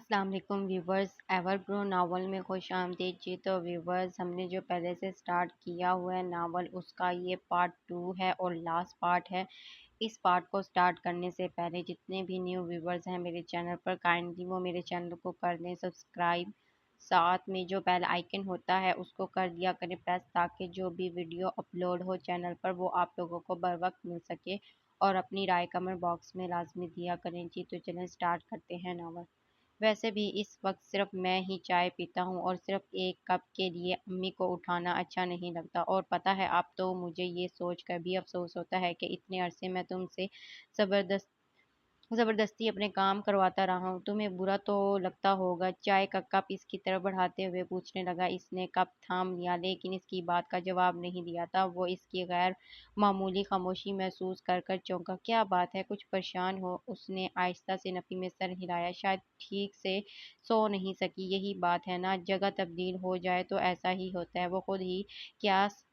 السلام علیکم viewers, ever گرو novel میں خوش آمدید جی۔ تو ویورز، ہم نے جو پہلے سے سٹارٹ کیا ہوا ہے ناول، اس کا یہ پارٹ 2 ہے اور لاسٹ پارٹ ہے۔ اس پارٹ کو سٹارٹ کرنے سے پہلے جتنے بھی نیو ویورز ہیں میرے چینل پر، کائنڈلی وہ میرے چینل کو کر دیں سبسکرائب، ساتھ میں جو بیل آئیکن ہوتا ہے اس کو کر دیا کریں پریس، تاکہ جو بھی ویڈیو اپلوڈ ہو چینل پر وہ آپ لوگوں کو بر وقت مل سکے، اور اپنی رائے کمنٹ باکس میں لازمی دیا کریں جی۔ تو چلیں سٹارٹ کرتے ہیں ناول۔ ویسے بھی اس وقت صرف میں ہی چائے پیتا ہوں اور صرف ایک کپ کے لیے امی کو اٹھانا اچھا نہیں لگتا، اور پتہ ہے اب تو مجھے یہ سوچ کر بھی افسوس ہوتا ہے کہ اتنے عرصے میں تم سے زبردستی اپنے کام کرواتا رہا ہوں۔ تمہیں برا تو لگتا ہوگا۔ چائے کا کپ اس کی طرف بڑھاتے ہوئے پوچھنے لگا۔ اس نے کپ تھام لیا لیکن اس کی بات کا جواب نہیں دیا تھا۔ وہ اس کی غیر معمولی خاموشی محسوس کر کر چونکا۔ کیا بات ہے، کچھ پریشان ہو؟ اس نے آہستہ سے نفی میں سر ہلایا۔ شاید ٹھیک سے سو نہیں سکی، یہی بات ہے نا، جگہ تبدیل ہو جائے تو ایسا ہی ہوتا ہے۔ وہ خود ہی قیاس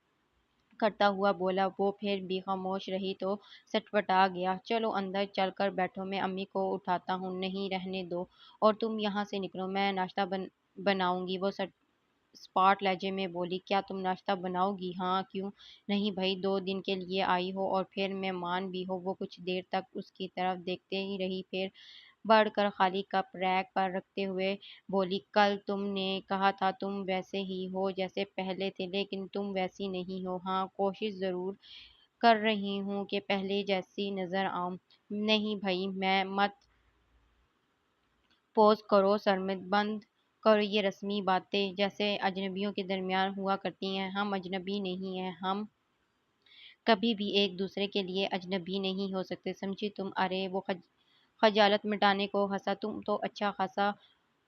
کرتا ہوا بولا۔ وہ پھر بھی خاموش رہی تو سٹپٹا گیا۔ چلو اندر چل کر بیٹھو، میں امی کو اٹھاتا ہوں۔ نہیں، رہنے دو، اور تم یہاں سے نکلو، میں ناشتہ بناؤں گی۔ وہ سپاٹ لہجے میں بولی۔ کیا تم ناشتہ بناؤ گی؟ ہاں، کیوں نہیں بھائی، 2 دن کے لیے آئی ہو اور پھر مہمان بھی ہو۔ وہ کچھ دیر تک اس کی طرف دیکھتے ہی رہی، پھر بڑھ کر خالی کپ ریک پر رکھتے ہوئے بولی۔ کل تم نے کہا تھا تم ویسے ہی ہو جیسے پہلے تھے، لیکن تم ویسی نہیں ہو۔ ہاں، کوشش ضرور کر رہی ہوں کہ پہلے جیسی نظر آؤں۔ نہیں بھائی، میں مت پوز کرو سرمد، بند کرو یہ رسمی باتیں جیسے اجنبیوں کے درمیان ہوا کرتی ہیں۔ ہم اجنبی نہیں ہیں، ہم کبھی بھی ایک دوسرے کے لیے اجنبی نہیں ہو سکتے، سمجھی تم؟ ارے، وہ خجالت مٹانے کو ہنسا۔ تم تو اچھا خاصا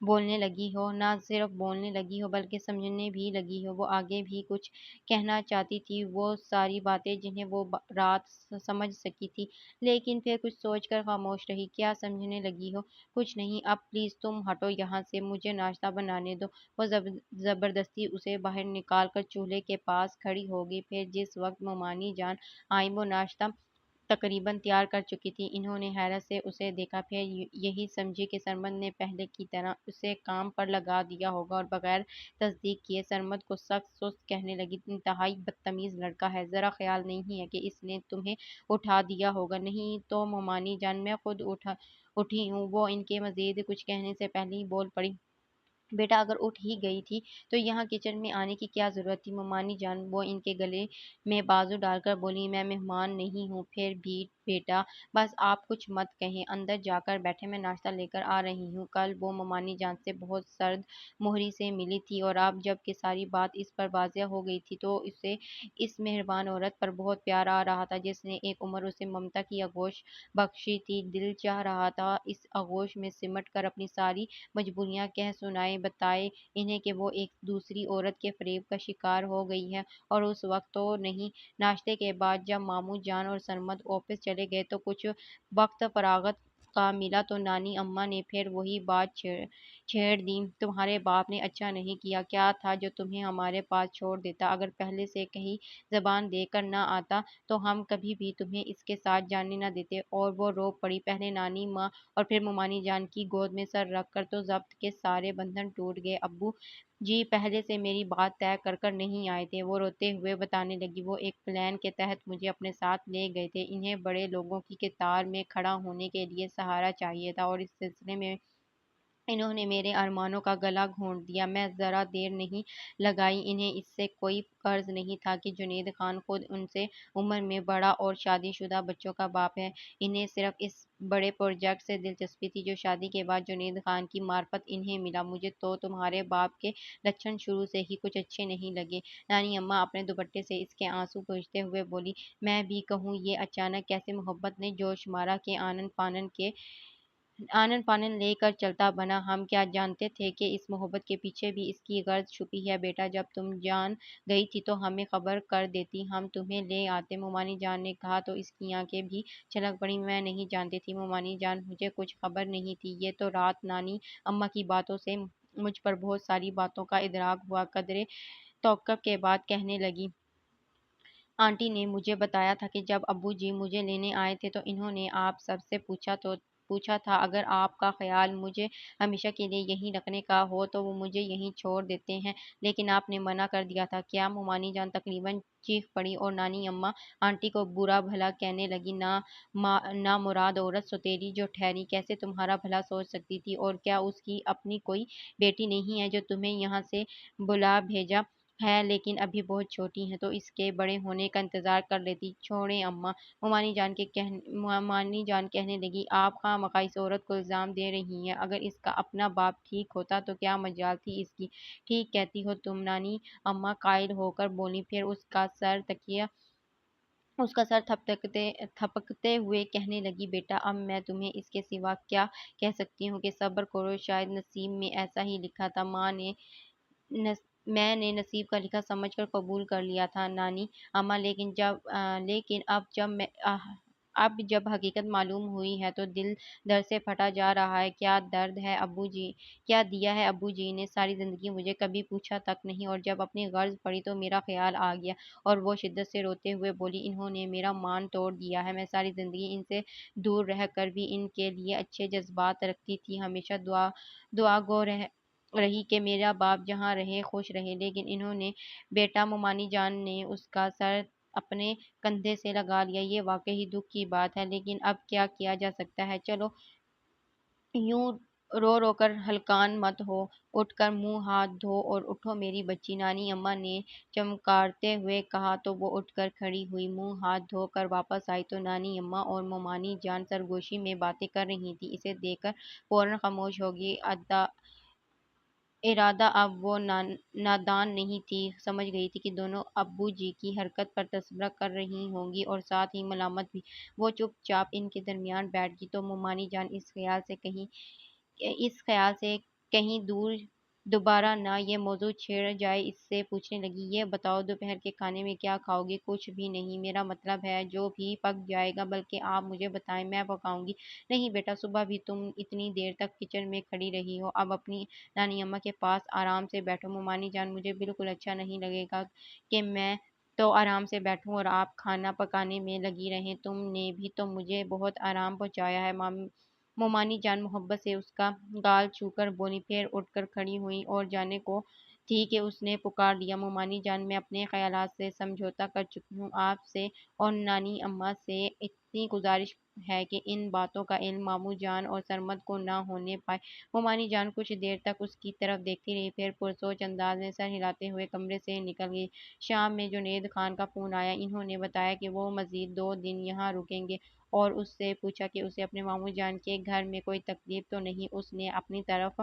بولنے لگی ہو، نہ صرف بولنے لگی ہو بلکہ سمجھنے بھی لگی ہو۔ وہ آگے بھی کچھ کہنا چاہتی تھی، وہ ساری باتیں جنہیں وہ رات سمجھ سکی تھی، لیکن پھر کچھ سوچ کر خاموش رہی۔ کیا سمجھنے لگی ہو؟ کچھ نہیں، اب پلیز تم ہٹو یہاں سے، مجھے ناشتہ بنانے دو۔ وہ زبردستی اسے باہر نکال کر چولہے کے پاس کھڑی ہو گئی۔ پھر جس وقت ممانی جان آئی وہ ناشتہ تقریباً تیار کر چکی تھی۔ انہوں نے حیرت سے اسے دیکھا، پھر یہی سمجھی کہ سرمد نے پہلے کی طرح اسے کام پر لگا دیا ہوگا، اور بغیر تصدیق کیے سرمد کو سخت سست کہنے لگی۔ انتہائی بدتمیز لڑکا ہے، ذرا خیال نہیں ہے کہ اس نے تمہیں اٹھا دیا ہوگا؟ نہیں تو ممانی جان، میں خود اٹھی ہوں۔ وہ ان کے مزید کچھ کہنے سے پہلے ہی بول پڑی۔ بیٹا، اگر اٹھ ہی گئی تھی تو یہاں کچن میں آنے کی کیا ضرورت تھی؟ ممانی جان وہ ان کے گلے میں بازو ڈال کر بولی۔ میں مہمان نہیں ہوں۔ پھر بھی بیٹا، بس آپ کچھ مت کہیں، اندر جا کر بیٹھے، میں ناشتہ لے کر آ رہی ہوں۔ کل وہ ممانی جان سے بہت سرد مہری سے ملی تھی، اور اب جب کہ ساری بات اس پر واضح ہو گئی تھی تو اسے اس مہربان عورت پر بہت پیار آ رہا تھا جس نے ایک عمر اسے ممتا کی آغوش بخشی تھی۔ دل چاہ رہا تھا اس آغوش میں سمٹ کر اپنی ساری مجبوریاں کہہ سنائے، بتائے انہیں کہ وہ ایک دوسری عورت کے فریب کا شکار ہو گئی ہے۔ اور اس وقت تو نہیں، ناشتے کے بعد جب ماموں جان اور سرمد آفس چلے گئے تو کچھ وقت فراغت کا ملا تو نانی اماں نے پھر وہی بات چھیڑ دی۔ تمہارے باپ نے اچھا نہیں کیا، کیا تھا جو تمہیں ہمارے پاس چھوڑ دیتا؟ اگر پہلے سے کہیں زبان دے کر نہ آتا تو ہم کبھی بھی تمہیں اس کے ساتھ جانے نہ دیتے۔ اور وہ رو پڑی، پہلے نانی ماں اور پھر ممانی جان کی گود میں سر رکھ کر تو ضبط کے سارے بندھن ٹوٹ گئے۔ ابو جی پہلے سے میری بات طے کر کر نہیں آئے تھے، وہ روتے ہوئے بتانے لگی۔ وہ ایک پلان کے تحت مجھے اپنے ساتھ لے گئے تھے۔ انہیں بڑے لوگوں کی قطار میں کھڑا ہونے کے لیے سہارا چاہیے تھا، اور اس سلسلے میں انہوں نے میرے ارمانوں کا گلا گھونٹ دیا۔ میں ذرا دیر نہیں لگائی، انہیں اس سے کوئی قرض نہیں تھا کہ جنید خان خود ان سے عمر میں بڑا اور شادی شدہ بچوں کا باپ ہے۔ انہیں صرف اس بڑے پروجیکٹ سے دلچسپی تھی جو شادی کے بعد جنید خان کی معرفت انہیں ملا۔ مجھے تو تمہارے باپ کے لچھن شروع سے ہی کچھ اچھے نہیں لگے۔ نانی اماں اپنے دوپٹے سے اس کے آنسو پوچھتے ہوئے بولی۔ میں بھی کہوں، یہ اچانک کیسے محبت نے جوش مارا کہ آنن پانن لے کر چلتا بنا؟ ہم کیا جانتے تھے کہ اس محبت کے پیچھے بھی اس کی غرض چھپی ہے؟ بیٹا، جب تم جان گئی تھی تو ہمیں خبر کر دیتی، ہم تمہیں لے آتے۔ ممانی جان نے کہا تو اس کی آنکھیں بھی چھلک پڑیں۔ میں نہیں جانتی تھی ممانی جان، مجھے کچھ خبر نہیں تھی۔ یہ تو رات نانی اماں کی باتوں سے مجھ پر بہت ساری باتوں کا ادراک ہوا۔ قدرے توقف کے بعد کہنے لگی۔ آنٹی نے مجھے بتایا تھا کہ جب ابو جی مجھے لینے آئے تھے تو انہوں نے آپ سب سے پوچھا تو پوچھا تھا اگر آپ کا خیال مجھے ہمیشہ کے لیے یہیں رکھنے کا ہو تو وہ مجھے یہیں چھوڑ دیتے ہیں، لیکن آپ نے منع کر دیا تھا۔ کیا؟ مومانی جان تقریباً چیخ پڑی اور نانی اماں آنٹی کو برا بھلا کہنے لگی۔ نامراد عورت، ستیری جو ٹھہری، کیسے تمہارا بھلا سوچ سکتی تھی؟ اور کیا اس کی اپنی کوئی بیٹی نہیں ہے جو تمہیں یہاں سے بلا بھیجا ہے؟ لیکن ابھی بہت چھوٹی ہیں تو اس کے بڑے ہونے کا انتظار کر لیتی۔ چھوڑیں اماں، مومانی جان کہنے لگی، آپ خواہ مخواہ اس عورت کو الزام دے رہی ہیں۔ اگر اس کا اپنا باپ ٹھیک ہوتا تو کیا مجال تھی اس کی؟ ٹھیک کہتی ہو تم، نانی اماں قائل ہو کر بولی، پھر اس کا سر تھپکتے ہوئے کہنے لگی، بیٹا اب میں تمہیں اس کے سوا کیا کہہ سکتی ہوں کہ صبر کرو، شاید نصیب میں ایسا ہی لکھا تھا۔ میں نے نصیب کا لکھا سمجھ کر قبول کر لیا تھا نانی اماں، لیکن اب جب حقیقت معلوم ہوئی ہے تو دل درد سے پھٹا جا رہا ہے۔ کیا درد ہے ابو جی؟ کیا دیا ہے ابو جی نے؟ ساری زندگی مجھے کبھی پوچھا تک نہیں، اور جب اپنی غرض پڑی تو میرا خیال آ گیا۔ اور وہ شدت سے روتے ہوئے بولی، انہوں نے میرا مان توڑ دیا ہے۔ میں ساری زندگی ان سے دور رہ کر بھی ان کے لیے اچھے جذبات رکھتی تھی، ہمیشہ دعا گو رہی کہ میرا باپ جہاں رہے خوش رہے، لیکن انہوں نے… بیٹا، مومانی جان نے اس کا سر اپنے کندھے سے لگا لیا، یہ واقعی دکھ کی بات ہے، لیکن اب کیا کیا جا سکتا ہے؟ چلو یوں رو رو کر ہلکان مت ہو، اٹھ کر منہ ہاتھ دھو اور اٹھو میری بچی، نانی اماں نے چمکارتے ہوئے کہا تو وہ اٹھ کر کھڑی ہوئی، منہ ہاتھ دھو کر واپس آئی تو نانی اماں اور مومانی جان سرگوشی میں باتیں کر رہی تھیں۔ اسے دیکھ کر فوراً خاموش ہو گئی۔ ارادہ اب وہ نادان نہیں تھی، سمجھ گئی تھی کہ دونوں ابو جی کی حرکت پر تبصرہ کر رہی ہوں گی اور ساتھ ہی ملامت بھی۔ وہ چپ چاپ ان کے درمیان بیٹھ گئی تو مومانی جان اس خیال سے کہیں دور دوبارہ نہ یہ موضوع چھیڑ جائے، اس سے پوچھنے لگی، یہ بتاؤ دوپہر کے کھانے میں کیا کھاؤ گے؟ کچھ بھی نہیں، میرا مطلب ہے جو بھی پک جائے گا، بلکہ آپ مجھے بتائیں، میں پکاؤں گی۔ نہیں بیٹا، صبح بھی تم اتنی دیر تک کچن میں کھڑی رہی ہو، اب اپنی نانی اماں کے پاس آرام سے بیٹھو۔ مومانی جان، مجھے بالکل اچھا نہیں لگے گا کہ میں تو آرام سے بیٹھوں اور آپ کھانا پکانے میں لگی رہیں، تم نے بھی تو مجھے بہت آرام پہنچایا ہے۔ مومانی جان محبت سے اس کا گال چھو کر بولی، پھر اٹھ کر کھڑی ہوئی اور جانے کو تھی کہ اس نے پکار دیا، مومانی جان، میں اپنے خیالات سے سمجھوتا کر چکی ہوں، آپ سے اور نانی اماں سے اتنی گزارش ہے کہ ان باتوں کا علم ماموں جان اور سرمد کو نہ ہونے پائے۔ مومانی جان کچھ دیر تک اس کی طرف دیکھتی رہی، پھر پرسوچ انداز میں سر ہلاتے ہوئے کمرے سے نکل گئی۔ شام میں جنید خان کا فون آیا، انہوں نے بتایا کہ وہ مزید 2 دن یہاں رکیں گے، اور اس سے پوچھا کہ اسے اپنے ماموں جان کے گھر میں کوئی تکلیف تو نہیں۔ اس نے اپنی طرف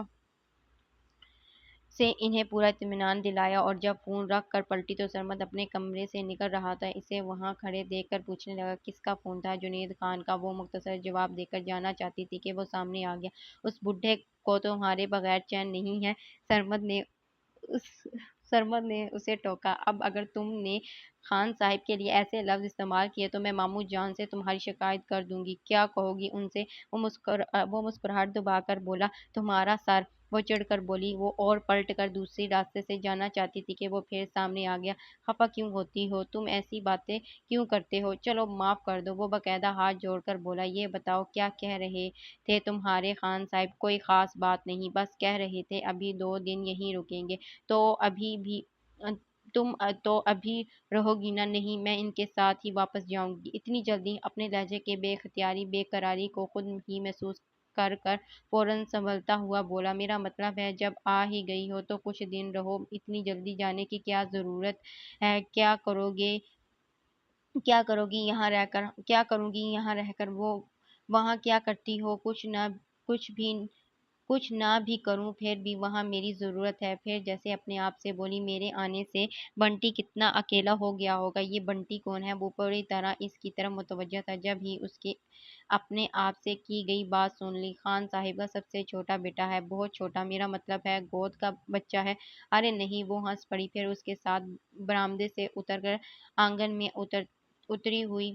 سے انہیں پورا اطمینان دلایا، اور جب فون رکھ کر پلٹی تو سرمد اپنے کمرے سے نکل رہا تھا۔ اسے وہاں کھڑے دیکھ کر پوچھنے لگا، کس کا فون تھا؟ جنید خان کا۔ وہ مختصر جواب دے کر جانا چاہتی تھی کہ وہ سامنے آ گیا۔ اس بڈھے کو تمہارے بغیر چین نہیں ہے، اس سرمد نے اسے ٹوکا۔ اب اگر تم نے خان صاحب کے لیے ایسے لفظ استعمال کیے تو میں ماموں جان سے تمہاری شکایت کر دوں گی۔ کیا کہو گی ان سے؟ وہ مسکراہٹ دبا کر بولا، تمہارا سر۔ وہ چڑھ کر بولی، وہ اور پلٹ کر دوسری راستے سے جانا چاہتی تھی کہ وہ پھر سامنے آ گیا۔ خفا کیوں ہوتی ہو تم؟ ایسی باتیں کیوں کرتے ہو؟ چلو معاف کر دو۔ وہ باقاعدہ ہاتھ جوڑ کر بولا، یہ بتاؤ کیا کہہ رہے تھے تمہارے خان صاحب؟ کوئی خاص بات نہیں، بس کہہ رہے تھے ابھی 2 دن یہیں رکیں گے۔ تو تم تو ابھی رہو گی نا؟ نہیں، میں ان کے ساتھ ہی واپس جاؤں گی۔ اتنی جلدی؟ اپنے لہجے کے بے اختیاری بے قراری کو خود ہی محسوس کر فوراً سنبھلتا ہوا بولا، میرا مطلب ہے جب آ ہی گئی ہو تو کچھ دن رہو، اتنی جلدی جانے کی کیا ضرورت ہے؟ کیا کرو گی یہاں رہ کر؟ کیا کروں گی یہاں رہ کر؟ وہ وہاں کیا کرتی ہو؟ کچھ نہ بھی کروں پھر بھی وہاں میری ضرورت ہے۔ پھر جیسے اپنے آپ سے بولی، میرے آنے سے بنٹی کتنا اکیلا ہو گیا ہوگا۔ یہ بنٹی کون ہے؟ وہ پوری طرح اس کی طرف متوجہ تھا جب ہی اس کے اپنے آپ سے کی گئی بات سن لی۔ خان صاحب کا سب سے چھوٹا بیٹا ہے؟ بہت چھوٹا، میرا مطلب ہے گود کا بچہ ہے۔ ارے نہیں، وہ ہنس پڑی، پھر اس کے ساتھ برآمدے سے اتر کر آنگن میں اتری ہوئی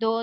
2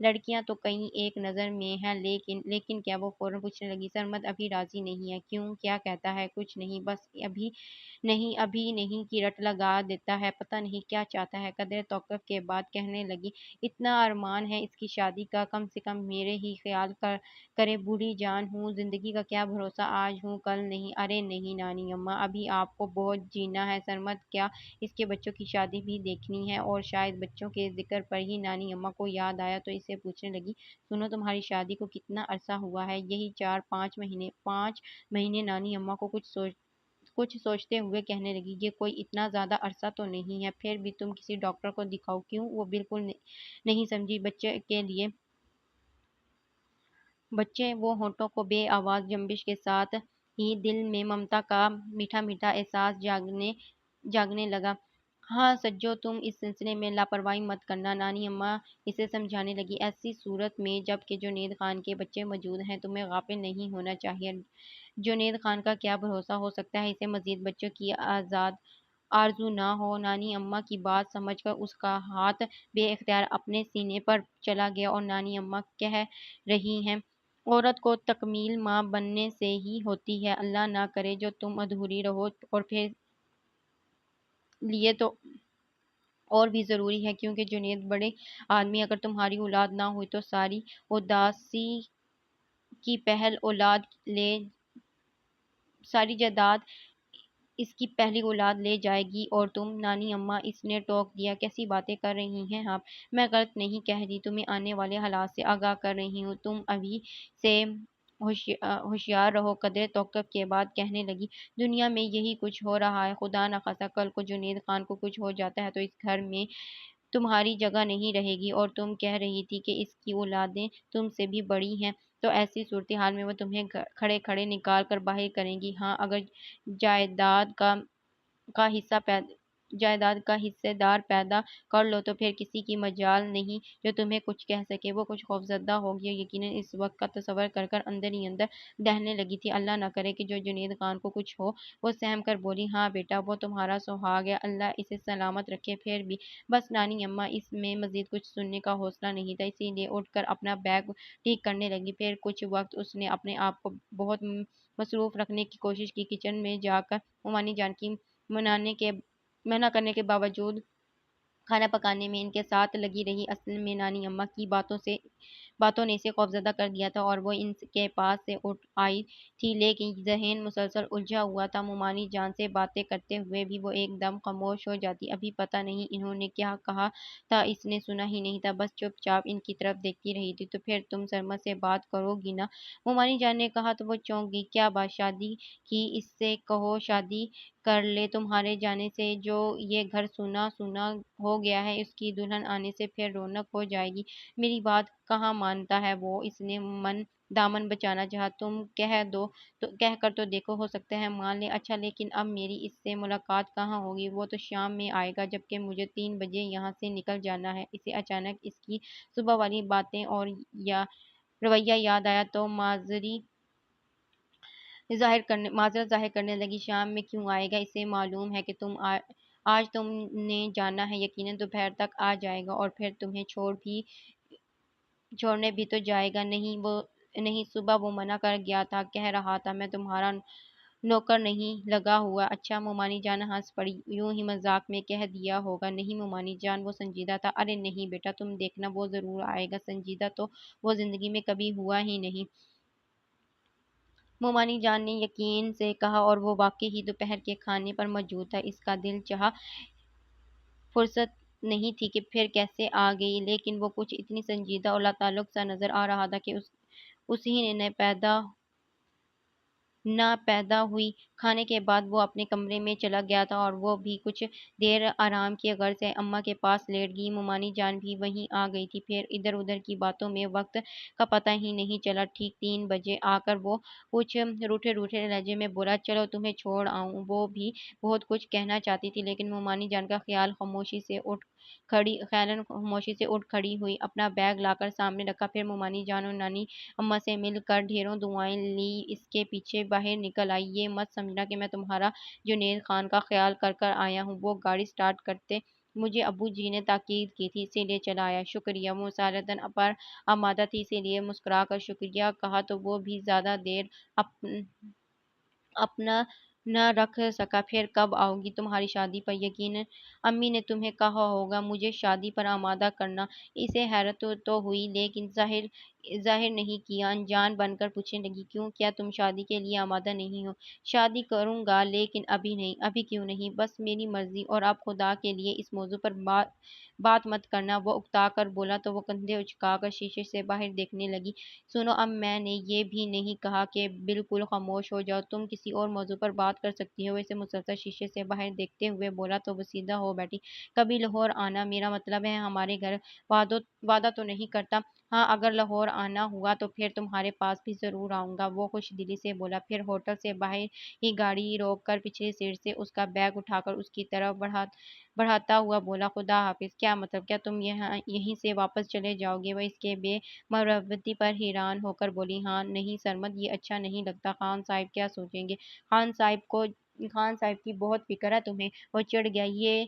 لڑکیاں تو کہیں ایک نظر میں ہیں، لیکن کیا؟ وہ فوراً پوچھنے لگی۔ سرمد ابھی راضی نہیں ہے۔ کیوں؟ کیا کہتا ہے؟ کچھ نہیں، بس ابھی نہیں کی رٹ لگا دیتا ہے، پتہ نہیں کیا چاہتا ہے۔ قدرے توقف کے بعد کہنے لگی، اتنا ارمان ہے اس کی شادی کا، کم سے کم میرے ہی خیال کرے، بوڑھی جان ہوں، زندگی کا کیا بھروسہ، آج ہوں کل نہیں۔ ارے نہیں نانی اماں، ابھی آپ کو بہت جینا ہے۔ سرمد کیا اس کے بچوں کی شادی بھی دیکھنی ہے؟ اور شاید بچوں کے ذکر پر ہی نانی اماں کو یاد آیا تو اسے پوچھنے لگی، سنو تمہاری شادی کو کتنا عرصہ ہوا ہے؟ یہی 4-5 مہینے۔ 5 مہینے؟ نانی اماں کو کچھ سوچتے ہوئے کہنے لگی، یہ کوئی اتنا زیادہ عرصہ تو نہیں ہے، پھر بھی تم کسی ڈاکٹر کو دکھاؤ۔ کیوں؟ وہ بالکل نہیں سمجھی۔ بچے کے لیے بچے وہ ہونٹوں کو بے آواز جنبش کے ساتھ ہی دل میں ممتا کا میٹھا میٹھا احساس جاگنے لگا۔ ہاں سجو، تم اس سلسلے میں لاپرواہی مت کرنا، نانی اماں اسے سمجھانے لگی۔ ایسی صورت میں جب کہ جنید خان کے بچے موجود ہیں تمہیں غافل نہیں ہونا چاہیے۔ جنید خان کا کیا بھروسہ ہو سکتا ہے اسے مزید بچوں کی آرزو نہ ہو۔ نانی اماں کی بات سمجھ کر اس کا ہاتھ بے اختیار اپنے سینے پر چلا گیا اور نانی اماں کہہ رہی ہیں، عورت کو تکمیل ماں بننے سے ہی ہوتی ہے، اللہ نہ کرے جو تم ادھوری رہو، اور پھر لیے تو اور بھی ضروری ہے، کیونکہ جنید بڑے آدمی، اگر تمہاری اولاد نہ ہوئی تو ساری اداسی کی ساری جائیداد اس کی پہلی اولاد لے جائے گی، اور تم؟ نانی اماں اس نے ٹوک دیا، کیسی باتیں کر رہی ہیں آپ؟ میں غلط نہیں کہہ رہی، تمہیں آنے والے حالات سے آگاہ کر رہی ہوں، تم ابھی سے ہوشیار رہو۔ قدرے توقف کے بعد کہنے لگی، دنیا میں یہی کچھ ہو رہا ہے، خدا نخواستہ کل کو جنید خان کو کچھ ہو جاتا ہے تو اس گھر میں تمہاری جگہ نہیں رہے گی، اور تم کہہ رہی تھی کہ اس کی اولادیں تم سے بھی بڑی ہیں، تو ایسی صورتحال میں وہ تمہیں کھڑے کھڑے نکال کر باہر کریں گی۔ ہاں اگر جائیداد کا حصہ دار پیدا کر لو تو پھر کسی کی مجال نہیں جو تمہیں کچھ کہہ سکے۔ وہ کچھ خوفزدہ ہو گئی، یقیناً اس وقت کا تصور کر اندر ہی اندر دہنے لگی تھی، اللہ نہ کرے کہ جو جنید خان کو کچھ ہو۔ وہ سہم کر بولی، ہاں بیٹا، وہ تمہارا سہاگ ہے، اللہ اسے سلامت رکھے، پھر بھی بس۔ نانی اماں اس میں مزید کچھ سننے کا حوصلہ نہیں تھا، اسی لیے اٹھ کر اپنا بیگ ٹھیک کرنے لگی۔ پھر کچھ وقت اس نے اپنے آپ کو بہت مصروف رکھنے کی کوشش کی، کچن میں جا کر ممانی جان کی منع کرنے کے باوجود کھانا پکانے میں ان کے ساتھ لگی رہی۔ اصل میں نانی اماں کی باتوں نے اسے خوفزدہ کر دیا تھا اور وہ ان کے پاس سے اٹھ آئی تھی، لیکن ذہن مسلسل الجھا ہوا تھا۔ ممانی جان سے باتیں کرتے ہوئے بھی وہ ایک دم خاموش ہو جاتی۔ ابھی پتہ نہیں انہوں نے کیا کہا تھا، اس نے سنا ہی نہیں تھا، بس چپ چاپ ان کی طرف دیکھتی رہی تھی۔ تو پھر تم سرمد سے بات کرو گی نا؟ ممانی جان نے کہا تو وہ چونک گئی۔ کیا بات؟ شادی کی؟ اس سے کہو شادی کر لے، تمہارے جانے سے جو یہ گھر سونا سونا ہو گیا ہے، اس کی دلہن آنے سے پھر رونق ہو جائے گی۔ میری بات کہاں مانتا ہے وہ؟ اس نے دامن بچانا چاہا۔ تم کہہ کر تو دیکھو، ہو سکتا ہے مان لے۔ اچھا لیکن اب میری اس سے ملاقات کہاں ہوگی؟ وہ تو شام میں آئے گا، جبکہ مجھے 3 بجے یہاں سے نکل جانا ہے۔ اسے اچانک اس کی صبح والی باتیں اور رویہ یاد آیا تو معذرت ظاہر کرنے لگی۔ شام میں کیوں آئے گا؟ اسے معلوم ہے کہ آج تم نے جانا ہے، یقیناً دوپہر تک آ جائے گا، اور پھر تمہیں چھوڑنے بھی تو جائے گا۔ نہیں، صبح وہ منع کر گیا تھا، کہہ رہا تھا میں تمہارا نوکر نہیں لگا ہوا۔ اچھا؟ ممانی جان ہنس پڑی، یوں ہی مذاق میں کہہ دیا ہوگا۔ نہیں ممانی جان، وہ سنجیدہ تھا۔ ارے نہیں بیٹا، تم دیکھنا وہ ضرور آئے گا، سنجیدہ تو وہ زندگی میں کبھی ہوا ہی نہیں۔ ممانی جان نے یقین سے کہا، اور وہ واقعی ہی دوپہر کے کھانے پر موجود تھا۔ اس کا دل چاہا فرصت نہیں تھی کہ پھر کیسے آ گئی، لیکن وہ کچھ اتنی سنجیدہ اور لاتعلق سا نظر آ رہا تھا کہ اسی نے نہ پیدا ہوئی۔ کھانے کے بعد وہ اپنے کمرے میں چلا گیا تھا اور وہ بھی کچھ دیر آرام کی غرض سے اماں کے پاس لیٹ گئی۔ ممانی جان بھی وہیں آ گئی تھی۔ پھر ادھر ادھر کی باتوں میں وقت کا پتہ ہی نہیں چلا۔ ٹھیک 3 بجے آ کر وہ کچھ روٹھے روٹھے لہجے میں بولا، چلو تمہیں چھوڑ آؤں۔ وہ بھی بہت کچھ کہنا چاہتی تھی، لیکن ممانی جان کا خیال خاموشی سے اٹھ کھڑی ہوئی، اپنا بیگ لا کر سامنے رکھا، پھر ممانی جان اور نانی اماں سے مل کر ڈھیروں دعائیں لی، اس کے پیچھے باہر نکل آئی۔ یہ مت سمجھنا کہ میں تمہارا جنید خان کا خیال کر آیا ہوں۔ وہ گاڑی سٹارٹ کرتے مجھے ابو جی نے تاکید کی تھی، اسی لیے چلا آیا۔ شکریہ۔ مسالمتاً پر آمادہ تھی، اسی لیے مسکرا کر شکریہ کہا تو وہ بھی زیادہ دیر اپنا نہ رکھ سکا۔ پھر کب آؤ گی تمہاری شادی پر؟ یقیناً امی نے تمہیں کہا ہوگا مجھے شادی پر آمادہ کرنا۔ اسے حیرت تو ہوئی لیکن ظاہر نہیں کیا، انجان بن کر پوچھنے لگی، کیوں؟ کیا تم شادی کے لیے آمادہ نہیں ہو؟ شادی کروں گا لیکن ابھی نہیں۔ ابھی کیوں نہیں؟ بس میری مرضی، اور اب خدا کے لیے اس موضوع پر بات مت کرنا۔ وہ اکتا کر بولا تو وہ کندھے اچکا کر شیشے سے باہر دیکھنے لگی۔ سنو، اب میں نے یہ بھی نہیں کہا کہ بالکل خاموش ہو جاؤ، تم کسی اور موضوع پر بات کر سکتی ہو۔ اسے مسلسل شیشے سے باہر دیکھتے ہوئے بولا تو وہ سیدھا ہو بیٹھی۔ کبھی لاہور آنا، میرا مطلب ہے ہمارے گھر۔ وعدہ تو نہیں کرتا۔ ہاں، اگر لاہور آنا ہوا تو پھر تمہارے پاس بھی ضرور آؤں گا، وہ خوش دلی سے بولا۔ پھر ہوٹل سے باہر ہی گاڑی روک کر پچھلی سیٹ سے اس کا بیگ اٹھا کر اس کی طرف بڑھاتا ہوا بولا، خدا حافظ۔ کیا مطلب؟ کیا تم یہیں سے واپس چلے جاؤ گے؟ وہ اس کے بے مروتی پر حیران ہو کر بولی، ہاں۔ نہیں سرمد، یہ اچھا نہیں لگتا، خان صاحب کیا سوچیں گے؟ خان صاحب کی بہت فکر ہے تمہیں۔ وہ چڑھ گیا، یہ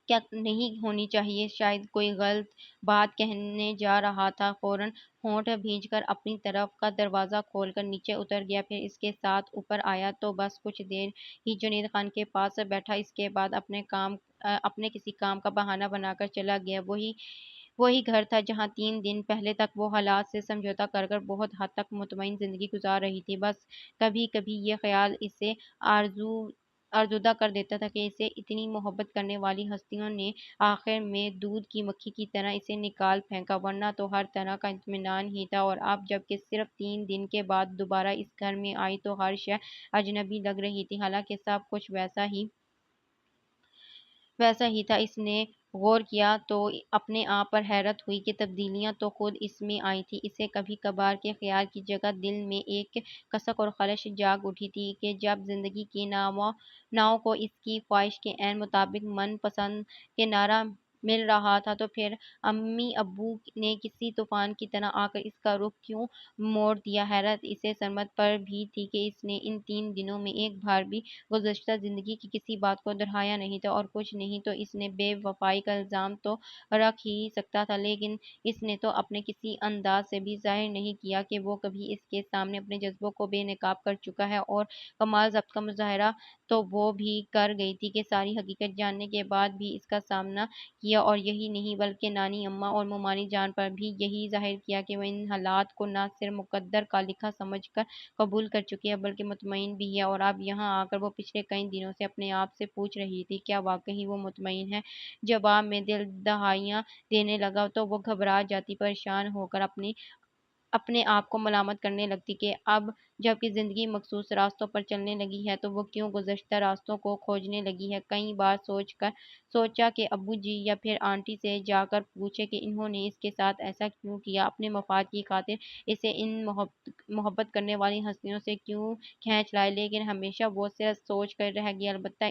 کیا نہیں ہونی چاہیے؟ شاید کوئی غلط بات کہنے جا رہا تھا، فوراً ہونٹ بھینچ کر اپنی طرف کا دروازہ کھول کر نیچے اتر گیا، پھر اس کے ساتھ اوپر آیا تو بس کچھ دیر ہی جنید خان کے پاس بیٹھا، اس کے بعد اپنے کسی کام کا بہانہ بنا کر چلا گیا۔ وہی گھر تھا جہاں 3 دن پہلے تک وہ حالات سے سمجھوتا کر بہت حد تک مطمئن زندگی گزار رہی تھی۔ بس کبھی کبھی یہ خیال اسے آزردہ کر دیتا تھا کہ اسے اتنی محبت کرنے والی ہستیوں نے آخر میں دودھ کی مکھی کی طرح اسے نکال پھینکا، ورنہ تو ہر طرح کا اطمینان ہی تھا۔ اور اب جب کہ صرف 3 دن کے بعد دوبارہ اس گھر میں آئی تو ہر شے اجنبی لگ رہی تھی، حالانکہ سب کچھ ویسا ہی تھا۔ اس نے غور کیا تو اپنے آپ پر حیرت ہوئی کہ تبدیلیاں تو خود اس میں آئی تھیں۔ اسے کبھی کبھار کے خیال کی جگہ دل میں ایک کسک اور خلش جاگ اٹھی تھی کہ جب زندگی کی ناؤں کو اس کی خواہش کے عین مطابق من پسند کنارہ مل رہا تھا تو پھر امی ابو نے کسی طوفان کی طرح آ کر اس کا رخ کیوں موڑ دیا؟ حیرت اسے سرمد پر بھی تھی کہ اس نے ان 3 دنوں میں ایک بار بھی گزشتہ زندگی کی کسی بات کو دہرایا نہیں تھا، اور کچھ نہیں تو اس نے بے وفائی کا الزام تو رکھ ہی سکتا تھا، لیکن اس نے تو اپنے کسی انداز سے بھی ظاہر نہیں کیا کہ وہ کبھی اس کے سامنے اپنے جذبوں کو بے نقاب کر چکا ہے، اور کمال ضبط کا مظاہرہ تو وہ بھی کر گئی تھی کہ ساری حقیقت جاننے کے بعد بھی اس کا سامنا کیا، اور یہی نہیں بلکہ نانی اماں اور مومانی جان پر بھی یہی ظاہر کیا کہ وہ ان حالات کو نہ صرف مقدر کا لکھا سمجھ کر قبول کر چکی ہے بلکہ مطمئن بھی ہے۔ اور اب یہاں آ کر وہ پچھلے کئی دنوں سے اپنے آپ سے پوچھ رہی تھی، کیا واقعی وہ مطمئن ہے؟ جواب میں دل دہائیاں دینے لگا تو وہ گھبرا جاتی، پریشان ہو کر اپنے آپ کو ملامت کرنے لگتی کہ اب جب کہ زندگی مخصوص راستوں پر چلنے لگی ہے تو وہ کیوں گزشتہ راستوں کو کھوجنے لگی ہے۔ کئی بار سوچا کہ ابو جی یا پھر آنٹی سے جا کر پوچھے کہ انہوں نے اس کے ساتھ ایسا کیوں کیا، اپنے مفاد کی خاطر اسے ان محبت کرنے والی ہستیوں سے کیوں کھینچ لائے، لیکن ہمیشہ وہ صرف سوچ کر رہ گیا۔ البتہ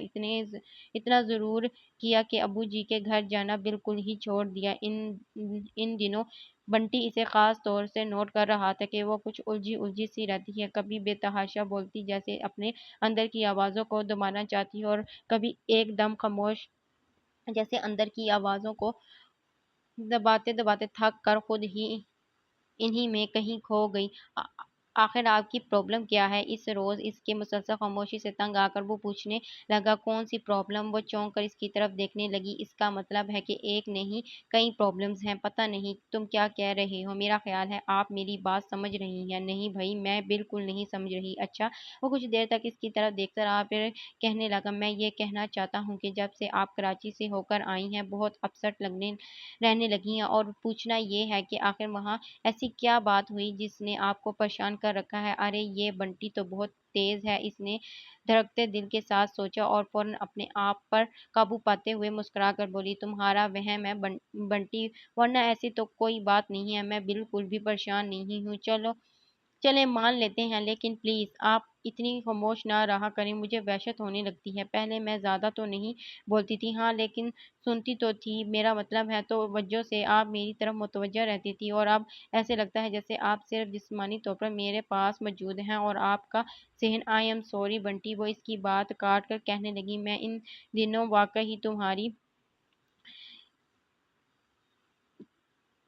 اتنا ضرور کیا کہ ابو جی کے گھر جانا بالکل ہی چھوڑ دیا۔ ان دنوں بنٹی اسے خاص طور سے نوٹ کر رہا تھا کہ وہ کچھ الجھی سی رہتی ہے، کبھی بے تحاشا بولتی جیسے اپنے اندر کی آوازوں کو دبانا چاہتی ہو، اور کبھی ایک دم خاموش جیسے اندر کی آوازوں کو دباتے دباتے تھک کر خود ہی انہی میں کہیں کھو گئی۔ آخر آپ کی پرابلم کیا ہے؟ اس روز اس کے مسلسل خاموشی سے تنگ آ کر وہ پوچھنے لگا، کون سی پرابلم؟ وہ چونک کر اس کی طرف دیکھنے لگی۔ اس کا مطلب ہے کہ ایک نہیں کئی پرابلمز ہیں۔ پتہ نہیں تم کیا کہہ رہے ہو، میرا خیال ہے آپ میری بات سمجھ رہی ہیں۔ نہیں بھائی، میں بالکل نہیں سمجھ رہی۔ اچھا۔ وہ کچھ دیر تک اس کی طرف دیکھتا رہا، پھر کہنے لگا، میں یہ کہنا چاہتا ہوں کہ جب سے آپ کراچی سے ہو کر آئی ہیں بہت اپسٹ رہنے لگی ہیں، اور پوچھنا یہ ہے کہ آخر وہاں ایسی کیا بات ہوئی جس نے آپ کو پریشان کر رکھا ہے؟ ارے یہ بنٹی تو بہت تیز ہے، اس نے دھڑکتے دل کے ساتھ سوچا اور فوراً اپنے آپ پر قابو پاتے ہوئے مسکرا کر بولی، تمہارا وہم ہے بنٹی، ورنہ ایسی تو کوئی بات نہیں ہے، میں بالکل بھی پریشان نہیں ہوں۔ چلیں مان لیتے ہیں، لیکن پلیز آپ اتنی خاموش نہ رہا کریں، مجھے وحشت ہونے لگتی ہے۔ پہلے میں زیادہ تو نہیں بولتی تھی، ہاں، لیکن سنتی تو تھی، میرا مطلب ہے توجہ سے آپ میری طرف متوجہ رہتی تھی، اور اب ایسے لگتا ہے جیسے آپ صرف جسمانی طور پر میرے پاس موجود ہیں اور آپ کا ذہن آئی ایم سوری بنٹی، وہ اس کی بات کاٹ کر کہنے لگی، میں ان دنوں واقعی تمہاری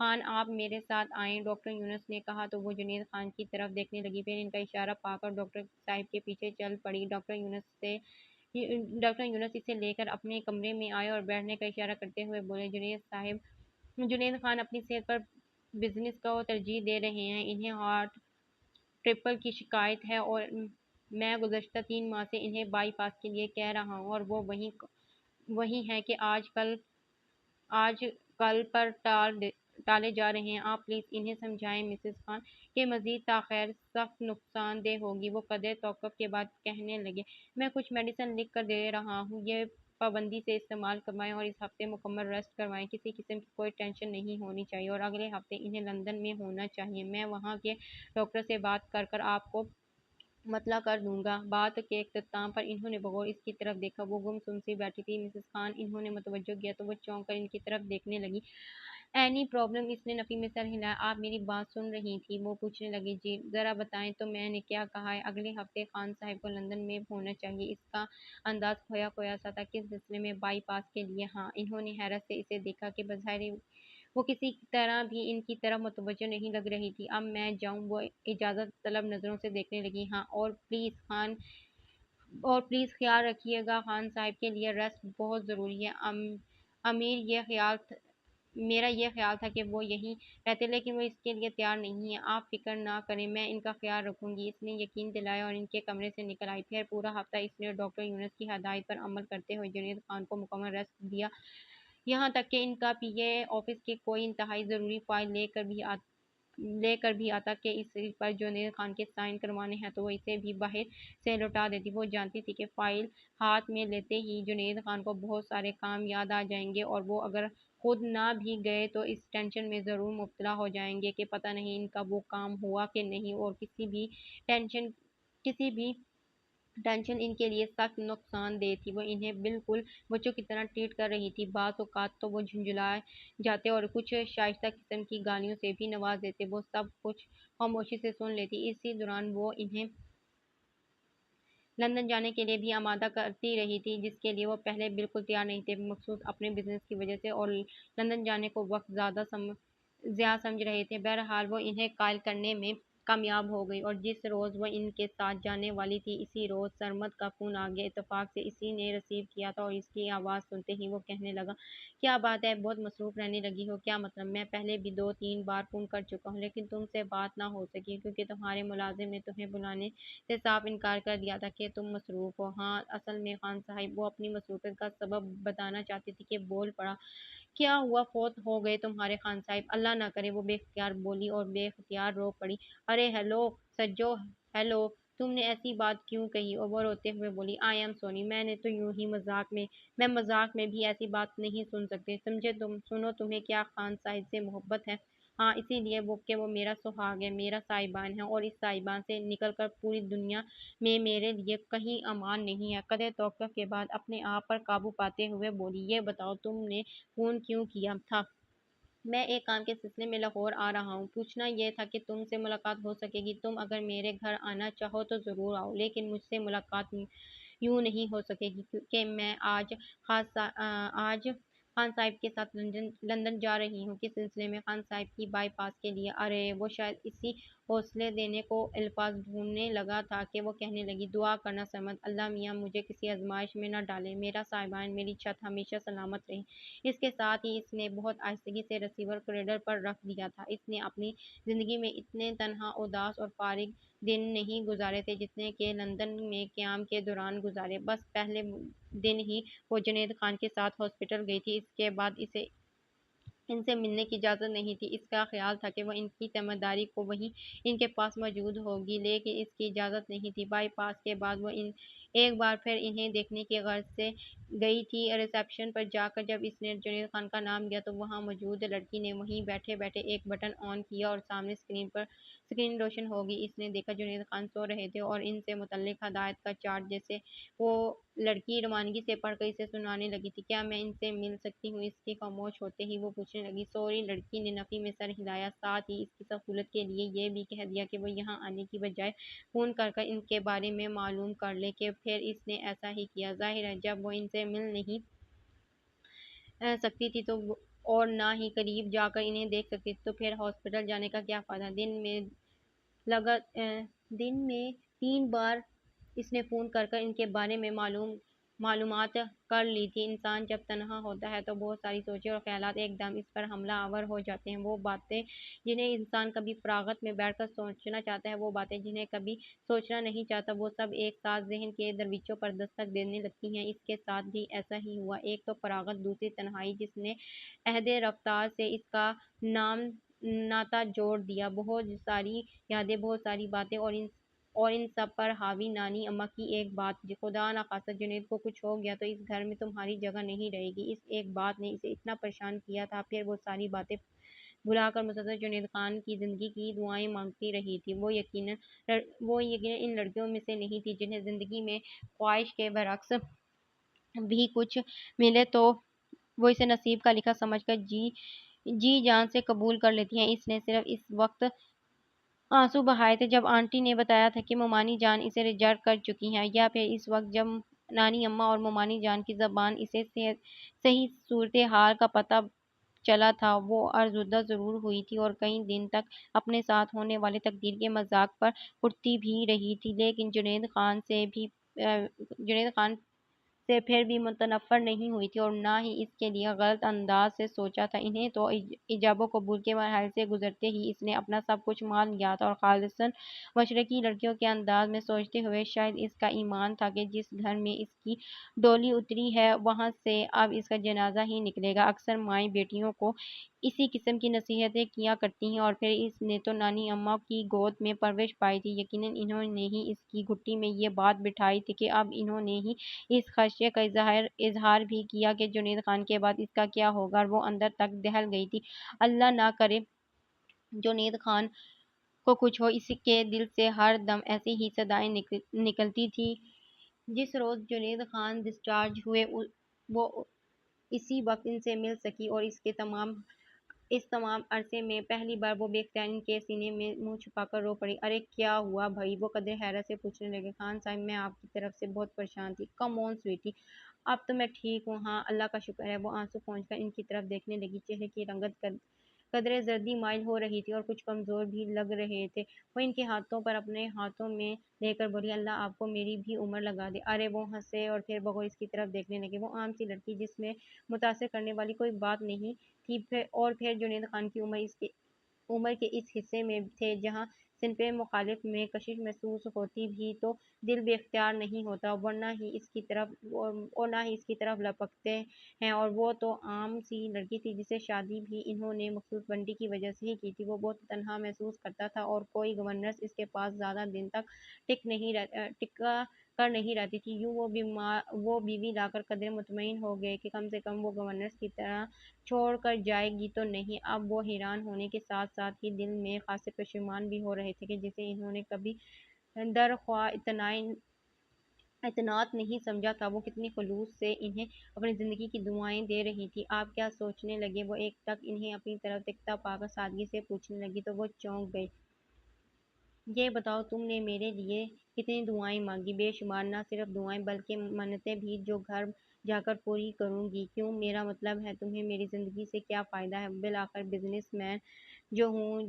خان آپ میرے ساتھ آئیں، ڈاکٹر یونس نے کہا تو وہ جنید خان کی طرف دیکھنے لگی، پھر ان کا اشارہ پا کر ڈاکٹر صاحب کے پیچھے چل پڑی۔ ڈاکٹر یونس اسے لے کر اپنے کمرے میں آئے اور بیٹھنے کا اشارہ کرتے ہوئے بولے، جنید خان اپنی صحت پر بزنس کو ترجیح دے رہے ہیں، انہیں ہارٹ ٹربل کی شکایت ہے اور میں گزشتہ 3 ماہ سے انہیں بائی پاس کے لیے کہہ رہا ہوں اور وہ وہی ہیں کہ آج کل پر ٹالے جا رہے ہیں۔ آپ پلیز انہیں سمجھائیں مسز خان کہ مزید تاخیر سخت نقصان دہ ہوگی۔ وہ قدر توقف کے بعد کہنے لگے، میں کچھ میڈیسن لکھ کر دے رہا ہوں، یہ پابندی سے استعمال کروائیں اور اس ہفتے مکمل ریسٹ کروائیں۔ کسی قسم کی کوئی ٹینشن نہیں ہونی چاہیے اور اگلے ہفتے انہیں لندن میں ہونا چاہیے۔ میں وہاں کے ڈاکٹر سے بات کر آپ کو مطلع کر دوں گا۔ بات کے اختتام پر انہوں نے بغور اس کی طرف دیکھا، وہ گم سم سی بیٹھی تھی۔ مسز خان انہوں نے متوجہ کیا تو وہ چونک کر ان کی طرف دیکھنے لگی۔ Any problem? اس نے نفی میں سر ہلایا۔ آپ میری بات سن رہی تھی؟ وہ پوچھنے لگی۔ جی۔ ذرا بتائیں تو میں نے کیا کہا ہے؟ اگلے ہفتے خان صاحب کو لندن میں ہونا چاہیے۔ اس کا انداز کھویا کھویا سا تھا۔ کس سلسلے میں؟ بائی پاس کے لیے؟ ہاں۔ انہوں نے حیرت سے اسے دیکھا کہ بظاہر وہ کسی طرح بھی ان کی طرف متوجہ نہیں لگ رہی تھی۔ اب میں جاؤں؟ وہ اجازت طلب نظروں سے دیکھنے لگی۔ ہاں۔ اور پلیز خیال رکھیے گا، خان صاحب کے لیے ریسٹ بہت ضروری ہے۔ میرا یہ خیال تھا کہ وہ یہیں رہتے، لیکن وہ اس کے لیے تیار نہیں ہے۔ آپ فکر نہ کریں، میں ان کا خیال رکھوں گی۔ اس نے یقین دلایا اور ان کے کمرے سے نکل آئی۔ پھر پورا ہفتہ اس نے ڈاکٹر یونس کی ہدایت پر عمل کرتے ہوئے جنید خان کو مکمل ریسٹ دیا، یہاں تک کہ ان کا پی اے آفس کی کوئی انتہائی ضروری فائل لے کر بھی آتا کہ اس پر جنید خان کے سائن کروانے ہیں تو وہ اسے بھی باہر سے لوٹا دیتی۔ وہ جانتی تھی کہ فائل ہاتھ میں لیتے ہی جنید خان کو بہت سارے کام یاد آ جائیں گے اور وہ اگر خود نہ بھی گئے تو اس ٹینشن میں ضرور مبتلا ہو جائیں گے کہ پتہ نہیں ان کا وہ کام ہوا کہ نہیں، اور کسی بھی ٹینشن ان کے لیے سخت نقصان دہ تھی۔ وہ انہیں بالکل بچوں کی طرح ٹریٹ کر رہی تھی۔ بعض اوقات تو وہ جھنجھلا جاتے اور کچھ شائستہ قسم کی گالیوں سے بھی نواز دیتے۔ وہ سب کچھ خاموشی سے سن لیتی۔ اسی دوران وہ انہیں لندن جانے کے لیے بھی آمادہ کرتی رہی تھی، جس کے لیے وہ پہلے بالکل تیار نہیں تھے، مخصوص اپنے بزنس کی وجہ سے، اور لندن جانے کو وقت ضیاع سمجھ رہے تھے۔ بہرحال وہ انہیں قائل کرنے میں کامیاب ہو گئی، اور جس روز وہ ان کے ساتھ جانے والی تھی اسی روز سرمد کا فون آ گیا۔ اتفاق سے اسی نے ریسیو کیا تھا اور اس کی آواز سنتے ہی وہ کہنے لگا، کیا بات ہے، بہت مصروف رہنے لگی ہو؟ کیا مطلب؟ میں پہلے بھی 2-3 بار فون کر چکا ہوں لیکن تم سے بات نہ ہو سکی کیونکہ تمہارے ملازم نے تمہیں بلانے سے صاف انکار کر دیا تھا کہ تم مصروف ہو۔ ہاں اصل میں خان صاحب، وہ اپنی مصروفیت کا سبب بتانا چاہتی تھی کہ بول پڑا، کیا ہوا، فوت ہو گئے تمہارے خان صاحب؟ اللہ نہ کرے، وہ بے اختیار بولی اور بے اختیار رو پڑی۔ ارے ہیلو سجو، ہیلو، تم نے ایسی بات کیوں کہی؟ اور وہ روتے ہوئے بولی، آئی ایم سوری، میں نے تو یوں ہی میں مذاق میں بھی ایسی بات نہیں سن سکتی، سمجھے تم؟ سنو، تمہیں کیا خان صاحب سے محبت ہے؟ ہاں، اسی لیے کہ وہ میرا سہاگ ہے، میرا سائبان ہے، اور اس سائبان سے نکل کر پوری دنیا میں میرے لیے کہیں امان نہیں ہے۔ قدر توقف کے بعد اپنے آپ پر قابو پاتے ہوئے بولی، یہ بتاؤ تم نے فون کیوں کیا تھا؟ میں ایک کام کے سلسلے میں لاہور آ رہا ہوں۔ پوچھنا یہ تھا کہ تم سے ملاقات ہو سکے گی؟ تم اگر میرے گھر آنا چاہو تو ضرور آؤ، لیکن مجھ سے ملاقات یوں نہیں ہو سکے گی کیونکہ میں آج خان صاحب کے ساتھ لندن جا رہی ہوں۔ کس سلسلے میں؟ خان صاحب کی بائی پاس کے لیے۔ ارے وہ شاید اسی حوصلے دینے کو الفاظ ڈھونڈنے لگا تھا کہ وہ کہنے لگی، دعا کرنا سرمد، اللہ میاں مجھے کسی آزمائش میں نہ ڈالے، میرا سائبان، میری چھت ہمیشہ سلامت رہے۔ اس کے ساتھ ہی اس نے بہت آہستگی سے ریسیور کو ریڈر پر رکھ دیا تھا۔ اس نے اپنی زندگی میں اتنے تنہا، اداس اور فارغ دن نہیں گزارے تھے جتنے کہ لندن میں قیام کے دوران گزارے۔ بس پہلے دن ہی وہ جنید خان کے ساتھ ہاسپٹل گئی تھی، اس کے بعد اسے ان سے ملنے کی اجازت نہیں تھی۔ اس کا خیال تھا کہ وہ ان کی ذمہ داری کو وہیں ان کے پاس موجود ہوگی، لیکن اس کی اجازت نہیں تھی۔ بائی پاس کے بعد وہ ایک بار پھر انہیں دیکھنے کی غرض سے گئی تھی۔ ریسیپشن پر جا کر جب اس نے جنید خان کا نام لیا تو وہاں موجود لڑکی نے وہیں بیٹھے بیٹھے ایک بٹن آن کیا اور سامنے اسکرین روشن ہو گئی۔ اس نے دیکھا جنید خان سو رہے تھے اور ان سے متعلق ہدایات کا چارٹ جسے وہ لڑکی روانگی سے پڑھ کر اسے سنانے لگی تھی۔ کیا میں ان سے مل سکتی ہوں؟ اس کے خاموش ہوتے ہی وہ پوچھنے لگی، سوری، لڑکی نے نفی میں سر ہلایا، ساتھ ہی اس کی سہولت کے لیے یہ بھی کہہ دیا کہ وہ یہاں آنے کی بجائے فون کر ان کے بارے میں معلوم کر لے کہ پھر اس نے ایسا ہی کیا۔ ظاہر ہے جب وہ ان سے مل نہیں سکتی تھی تو اور نہ ہی قریب جا کر انہیں دیکھ سکتی تھی، تو پھر ہاسپٹل جانے کا کیا فائدہ؟ لگا دن میں 3 بار اس نے فون کر کر ان کے بارے میں معلومات کر لی تھی۔ انسان جب تنہا ہوتا ہے تو بہت ساری سوچیں اور خیالات ایک دم اس پر حملہ آور ہو جاتے ہیں۔ وہ باتیں جنہیں انسان کبھی فراغت میں بیٹھ کر سوچنا چاہتا ہے، وہ باتیں جنہیں کبھی سوچنا نہیں چاہتا، وہ سب ایک ساتھ ذہن کے دروازوں پر دستک دینے لگتی ہیں۔ اس کے ساتھ بھی ایسا ہی ہوا۔ ایک تو فراغت، دوسری تنہائی جس نے عہد رفتار سے اس کا نام ناتا جوڑ دیا۔ بہت ساری یادیں، بہت ساری باتیں، اور ان سب پر حاوی نانی اماں کی ایک بات، خدا نخواستہ جنید کو کچھ ہو گیا تو اس گھر میں تمہاری جگہ نہیں رہے گی۔ اس ایک بات نے اسے اتنا پریشان کیا تھا۔ پھر وہ ساری باتیں بھلا کر مسلسل جنید خان کی زندگی کی دعائیں مانگتی رہی تھی۔ وہ یقیناً ان لڑکیوں میں سے نہیں تھی جنہیں زندگی میں خواہش کے برعکس بھی کچھ ملے تو وہ اسے نصیب کا لکھا سمجھ کر جی جان سے قبول کر لیتی ہیں۔ اس نے صرف اس وقت آنسو بہائے تھے جب آنٹی نے بتایا تھا کہ مومانی جان اسے ریجیکٹ کر چکی ہیں، یا پھر اس وقت جب نانی اماں اور مومانی جان کی زبان اسے صحیح صورتحال کا پتہ چلا تھا۔ وہ آزردہ ضرور ہوئی تھی اور کئی دن تک اپنے ساتھ ہونے والے تقدیر کے مذاق پر اڑتی بھی رہی تھی، لیکن جنید خان سے پھر بھی متنفر نہیں ہوئی تھی اور نہ ہی اس کے لیے غلط انداز سے سوچا تھا۔ انہیں تو ایجاب و قبول کے مراحل سے گزرتے ہی اس نے اپنا سب کچھ مان لیا تھا، اور خالصاً مشرقی لڑکیوں کے انداز میں سوچتے ہوئے شاید اس کا ایمان تھا کہ جس گھر میں اس کی ڈولی اتری ہے وہاں سے اب اس کا جنازہ ہی نکلے گا۔ اکثر مائیں بیٹیوں کو اسی قسم کی نصیحتیں کیا کرتی ہیں، اور پھر اس نے تو نانی اماں کی گود میں پرورش پائی تھی۔ یقیناً انہوں نے ہی اس کی گھٹی میں یہ بات بٹھائی تھی کہ اب انہوں نے ہی اس خدشے کا اظہار بھی کیا کہ جنید خان کے بعد اس کا کیا ہوگا، اور وہ اندر تک دہل گئی تھی۔ اللہ نہ کرے جنید خان کو کچھ ہو۔ اس کے دل سے ہر دم ایسی ہی صدائیں نکلتی تھیں۔ جس روز جنید خان ڈسچارج ہوئے وہ اسی وقت ان سے مل سکی، اور اس تمام عرصے میں پہلی بار وہ بے اختیار ان کے سینے میں منہ چھپا کر رو پڑی۔ ارے کیا ہوا بھائی؟ وہ قدرے حیرت سے پوچھنے لگے۔ خان صاحب میں آپ کی طرف سے بہت پریشان تھی۔ کم آن سویٹی، اب تو میں ٹھیک ہوں۔ ہاں اللہ کا شکر ہے۔ وہ آنسو پہنچ کر ان کی طرف دیکھنے لگی۔ چہرے کی رنگت قدرے زردی مائل ہو رہی تھی اور کچھ کمزور بھی لگ رہے تھے۔ وہ ان کے ہاتھوں پر اپنے ہاتھوں میں لے کر بولی، اللہ آپ کو میری بھی عمر لگا دے۔ ارے وہ ہنسے اور پھر بغور اس کی طرف دیکھنے لگے۔ وہ عام سی لڑکی جس میں متاثر کرنے والی کوئی بات نہیں تھی، اور پھر جنید خان کی عمر کے اس حصے میں تھے جہاں صنف مخالف میں کشش محسوس ہوتی بھی تو دل بے اختیار نہیں ہوتا، اور نہ ہی اس کی طرف لپکتے ہیں۔ اور وہ تو عام سی لڑکی تھی جسے شادی بھی انہوں نے مخصوص بنٹی کی وجہ سے ہی کی تھی۔ وہ بہت تنہا محسوس کرتا تھا اور کوئی گورننس اس کے پاس زیادہ دن تک ٹکا کر نہیں رہتی تھی۔ یوں وہ بیوی لا کر قدرے مطمئن ہو گئے کہ کم سے کم وہ گورننس کی طرح چھوڑ کر جائے گی تو نہیں۔ اب وہ حیران ہونے کے ساتھ ساتھ ہی دل میں خاصے پشیمان بھی ہو رہے تھے کہ جسے انہوں نے کبھی درخواہ اطاعت نہیں سمجھا تھا، وہ کتنی خلوص سے انہیں اپنی زندگی کی دعائیں دے رہی تھی۔ آپ کیا سوچنے لگے؟ وہ ایک ٹک انہیں اپنی طرف دیکھتا پا کر سادگی سے پوچھنے لگی تو وہ چونک گئے۔ یہ بتاؤ تم نے میرے لیے کتنی دعائیں مانگی؟ بے شمار، نہ صرف دعائیں بلکہ منتیں بھی جو گھر جا کر پوری کروں گی۔ کیوں؟ میرا مطلب ہے تمہیں میری زندگی سے کیا فائدہ ہے؟ بالآخر بزنس مین جو ہوں،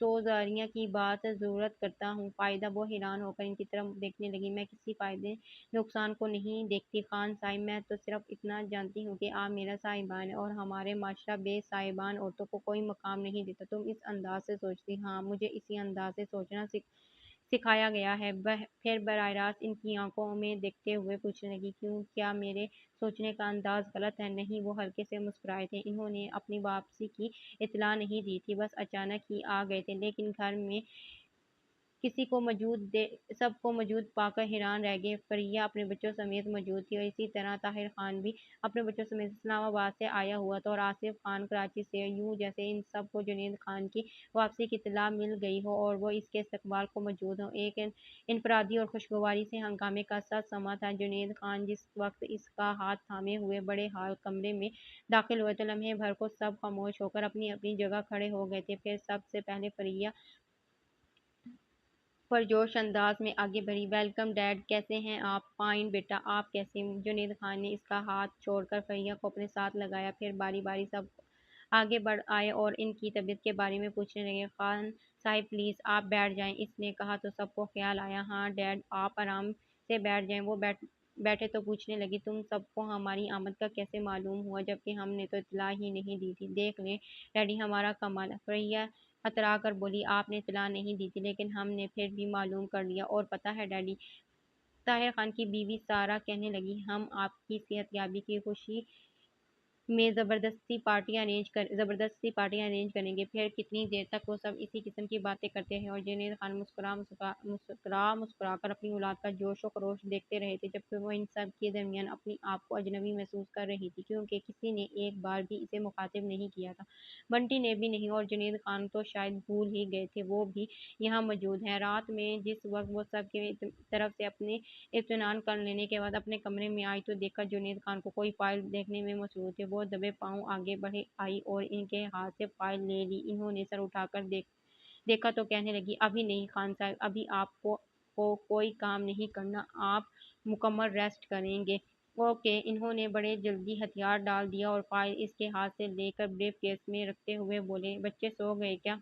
سوزاریاں کی بات ضرورت کرتا ہوں۔ فائدہ؟ وہ حیران ہو کر ان کی طرف دیکھنے لگی۔ میں کسی فائدے نقصان کو نہیں دیکھتی خان صاحب، میں تو صرف اتنا جانتی ہوں کہ آپ میرا صاحبان ہیں اور ہمارا معاشرہ بے صاحبان عورتوں کو کوئی مقام نہیں دیتا۔ تم اس انداز سے سوچتی؟ ہاں، مجھے اسی انداز سے سوچنا سکھایا گیا ہے۔ پھر براہ راست ان کی آنکھوں میں دیکھتے ہوئے پوچھنے لگی، کیوں؟ کیا میرے سوچنے کا انداز غلط ہے؟ نہیں۔ وہ ہلکے سے مسکرائے تھے۔ انہوں نے اپنی واپسی کی اطلاع نہیں دی تھی، بس اچانک ہی آ گئے تھے، لیکن گھر میں سب کو موجود پا کر حیران رہ گئے۔ فریہ اپنے بچوں سمیت موجود تھی، اور اسی طرح طاہر خان بھی اپنے بچوں سمیت اسلام آباد سے آیا ہوا تھا، اور آصف خان کراچی سے۔ یوں جیسے ان سب کو جنید خان کی واپسی کی اطلاع مل گئی ہو اور وہ اس کے استقبال کو موجود ہوں۔ ایک انفرادی اور خوشگواری سے ہنگامے کا سا سما تھا۔ جنید خان جس وقت اس کا ہاتھ تھامے ہوئے بڑے ہال کمرے میں داخل ہوئے تو لمحے بھر کو سب خاموش ہو کر اپنی اپنی جگہ کھڑے ہو گئے تھے۔ پھر سب سے پہلے فریہ پرجوش انداز میں آگے بڑھی۔ ویلکم ڈیڈ، کیسے ہیں آپ؟ فائن بیٹا، آپ کیسے ہیں؟ جنید خان نے اس کا ہاتھ چھوڑ کر فریہ کو اپنے ساتھ لگایا، پھر باری باری سب آگے بڑھ آئے اور ان کی طبیعت کے بارے میں پوچھنے لگے۔ خان صاحب پلیز آپ بیٹھ جائیں، اس نے کہا تو سب کو خیال آیا ہاں ڈیڈ آپ آرام سے بیٹھ جائیں۔ وہ بیٹھے تو پوچھنے لگی تم سب کو ہماری آمد کا کیسے معلوم ہوا جبکہ ہم نے تو اطلاع ہی نہیں دی تھی؟ دیکھ لیں ڈیڈی ہمارا کمال۔ فریہ اترا کر بولی آپ نے اطلاع نہیں دی تھی لیکن ہم نے پھر بھی معلوم کر لیا۔ اور پتہ ہے ڈیڈی، طاہر خان کی بیوی سارہ کہنے لگی ہم آپ کی صحت یابی کی خوشی میں زبردستی پارٹیاں ارینج کریں گے۔ پھر کتنی دیر تک وہ سب اسی قسم کی باتیں کرتے رہے اور جنید خان مسکرا کر اپنی اولاد کا جوش و خروش دیکھتے رہے تھے جبکہ وہ ان سب کے درمیان اپنے آپ کو اجنبی محسوس کر رہی تھی کیونکہ کسی نے ایک بار بھی اسے مخاطب نہیں کیا تھا، بنٹی نے بھی نہیں، اور جنید خان تو شاید بھول ہی گئے تھے وہ بھی یہاں موجود ہیں۔ رات میں جس وقت وہ سب کی طرف سے اپنے اطمینان کر لینے کے بعد اپنے کمرے میں آئی تو دیکھا جنید خان کو کوئی فائل دیکھنے میں مصروف تھے۔ وہ دبے پاؤں آگے بڑھی آئی اور ان کے ہاتھ سے فائل لے لی۔ انہوں نے سر اٹھا کر دیکھا تو کہنے لگی ابھی نہیں خان صاحب، ابھی آپ کو کوئی کام نہیں کرنا، آپ مکمل ریسٹ کریں گے۔ اوکے۔ انہوں نے بڑے جلدی ہتھیار ڈال دیا اور فائل اس کے ہاتھ سے لے کر بریف کیس میں رکھتے ہوئے بولے بچے سو گئے کیا؟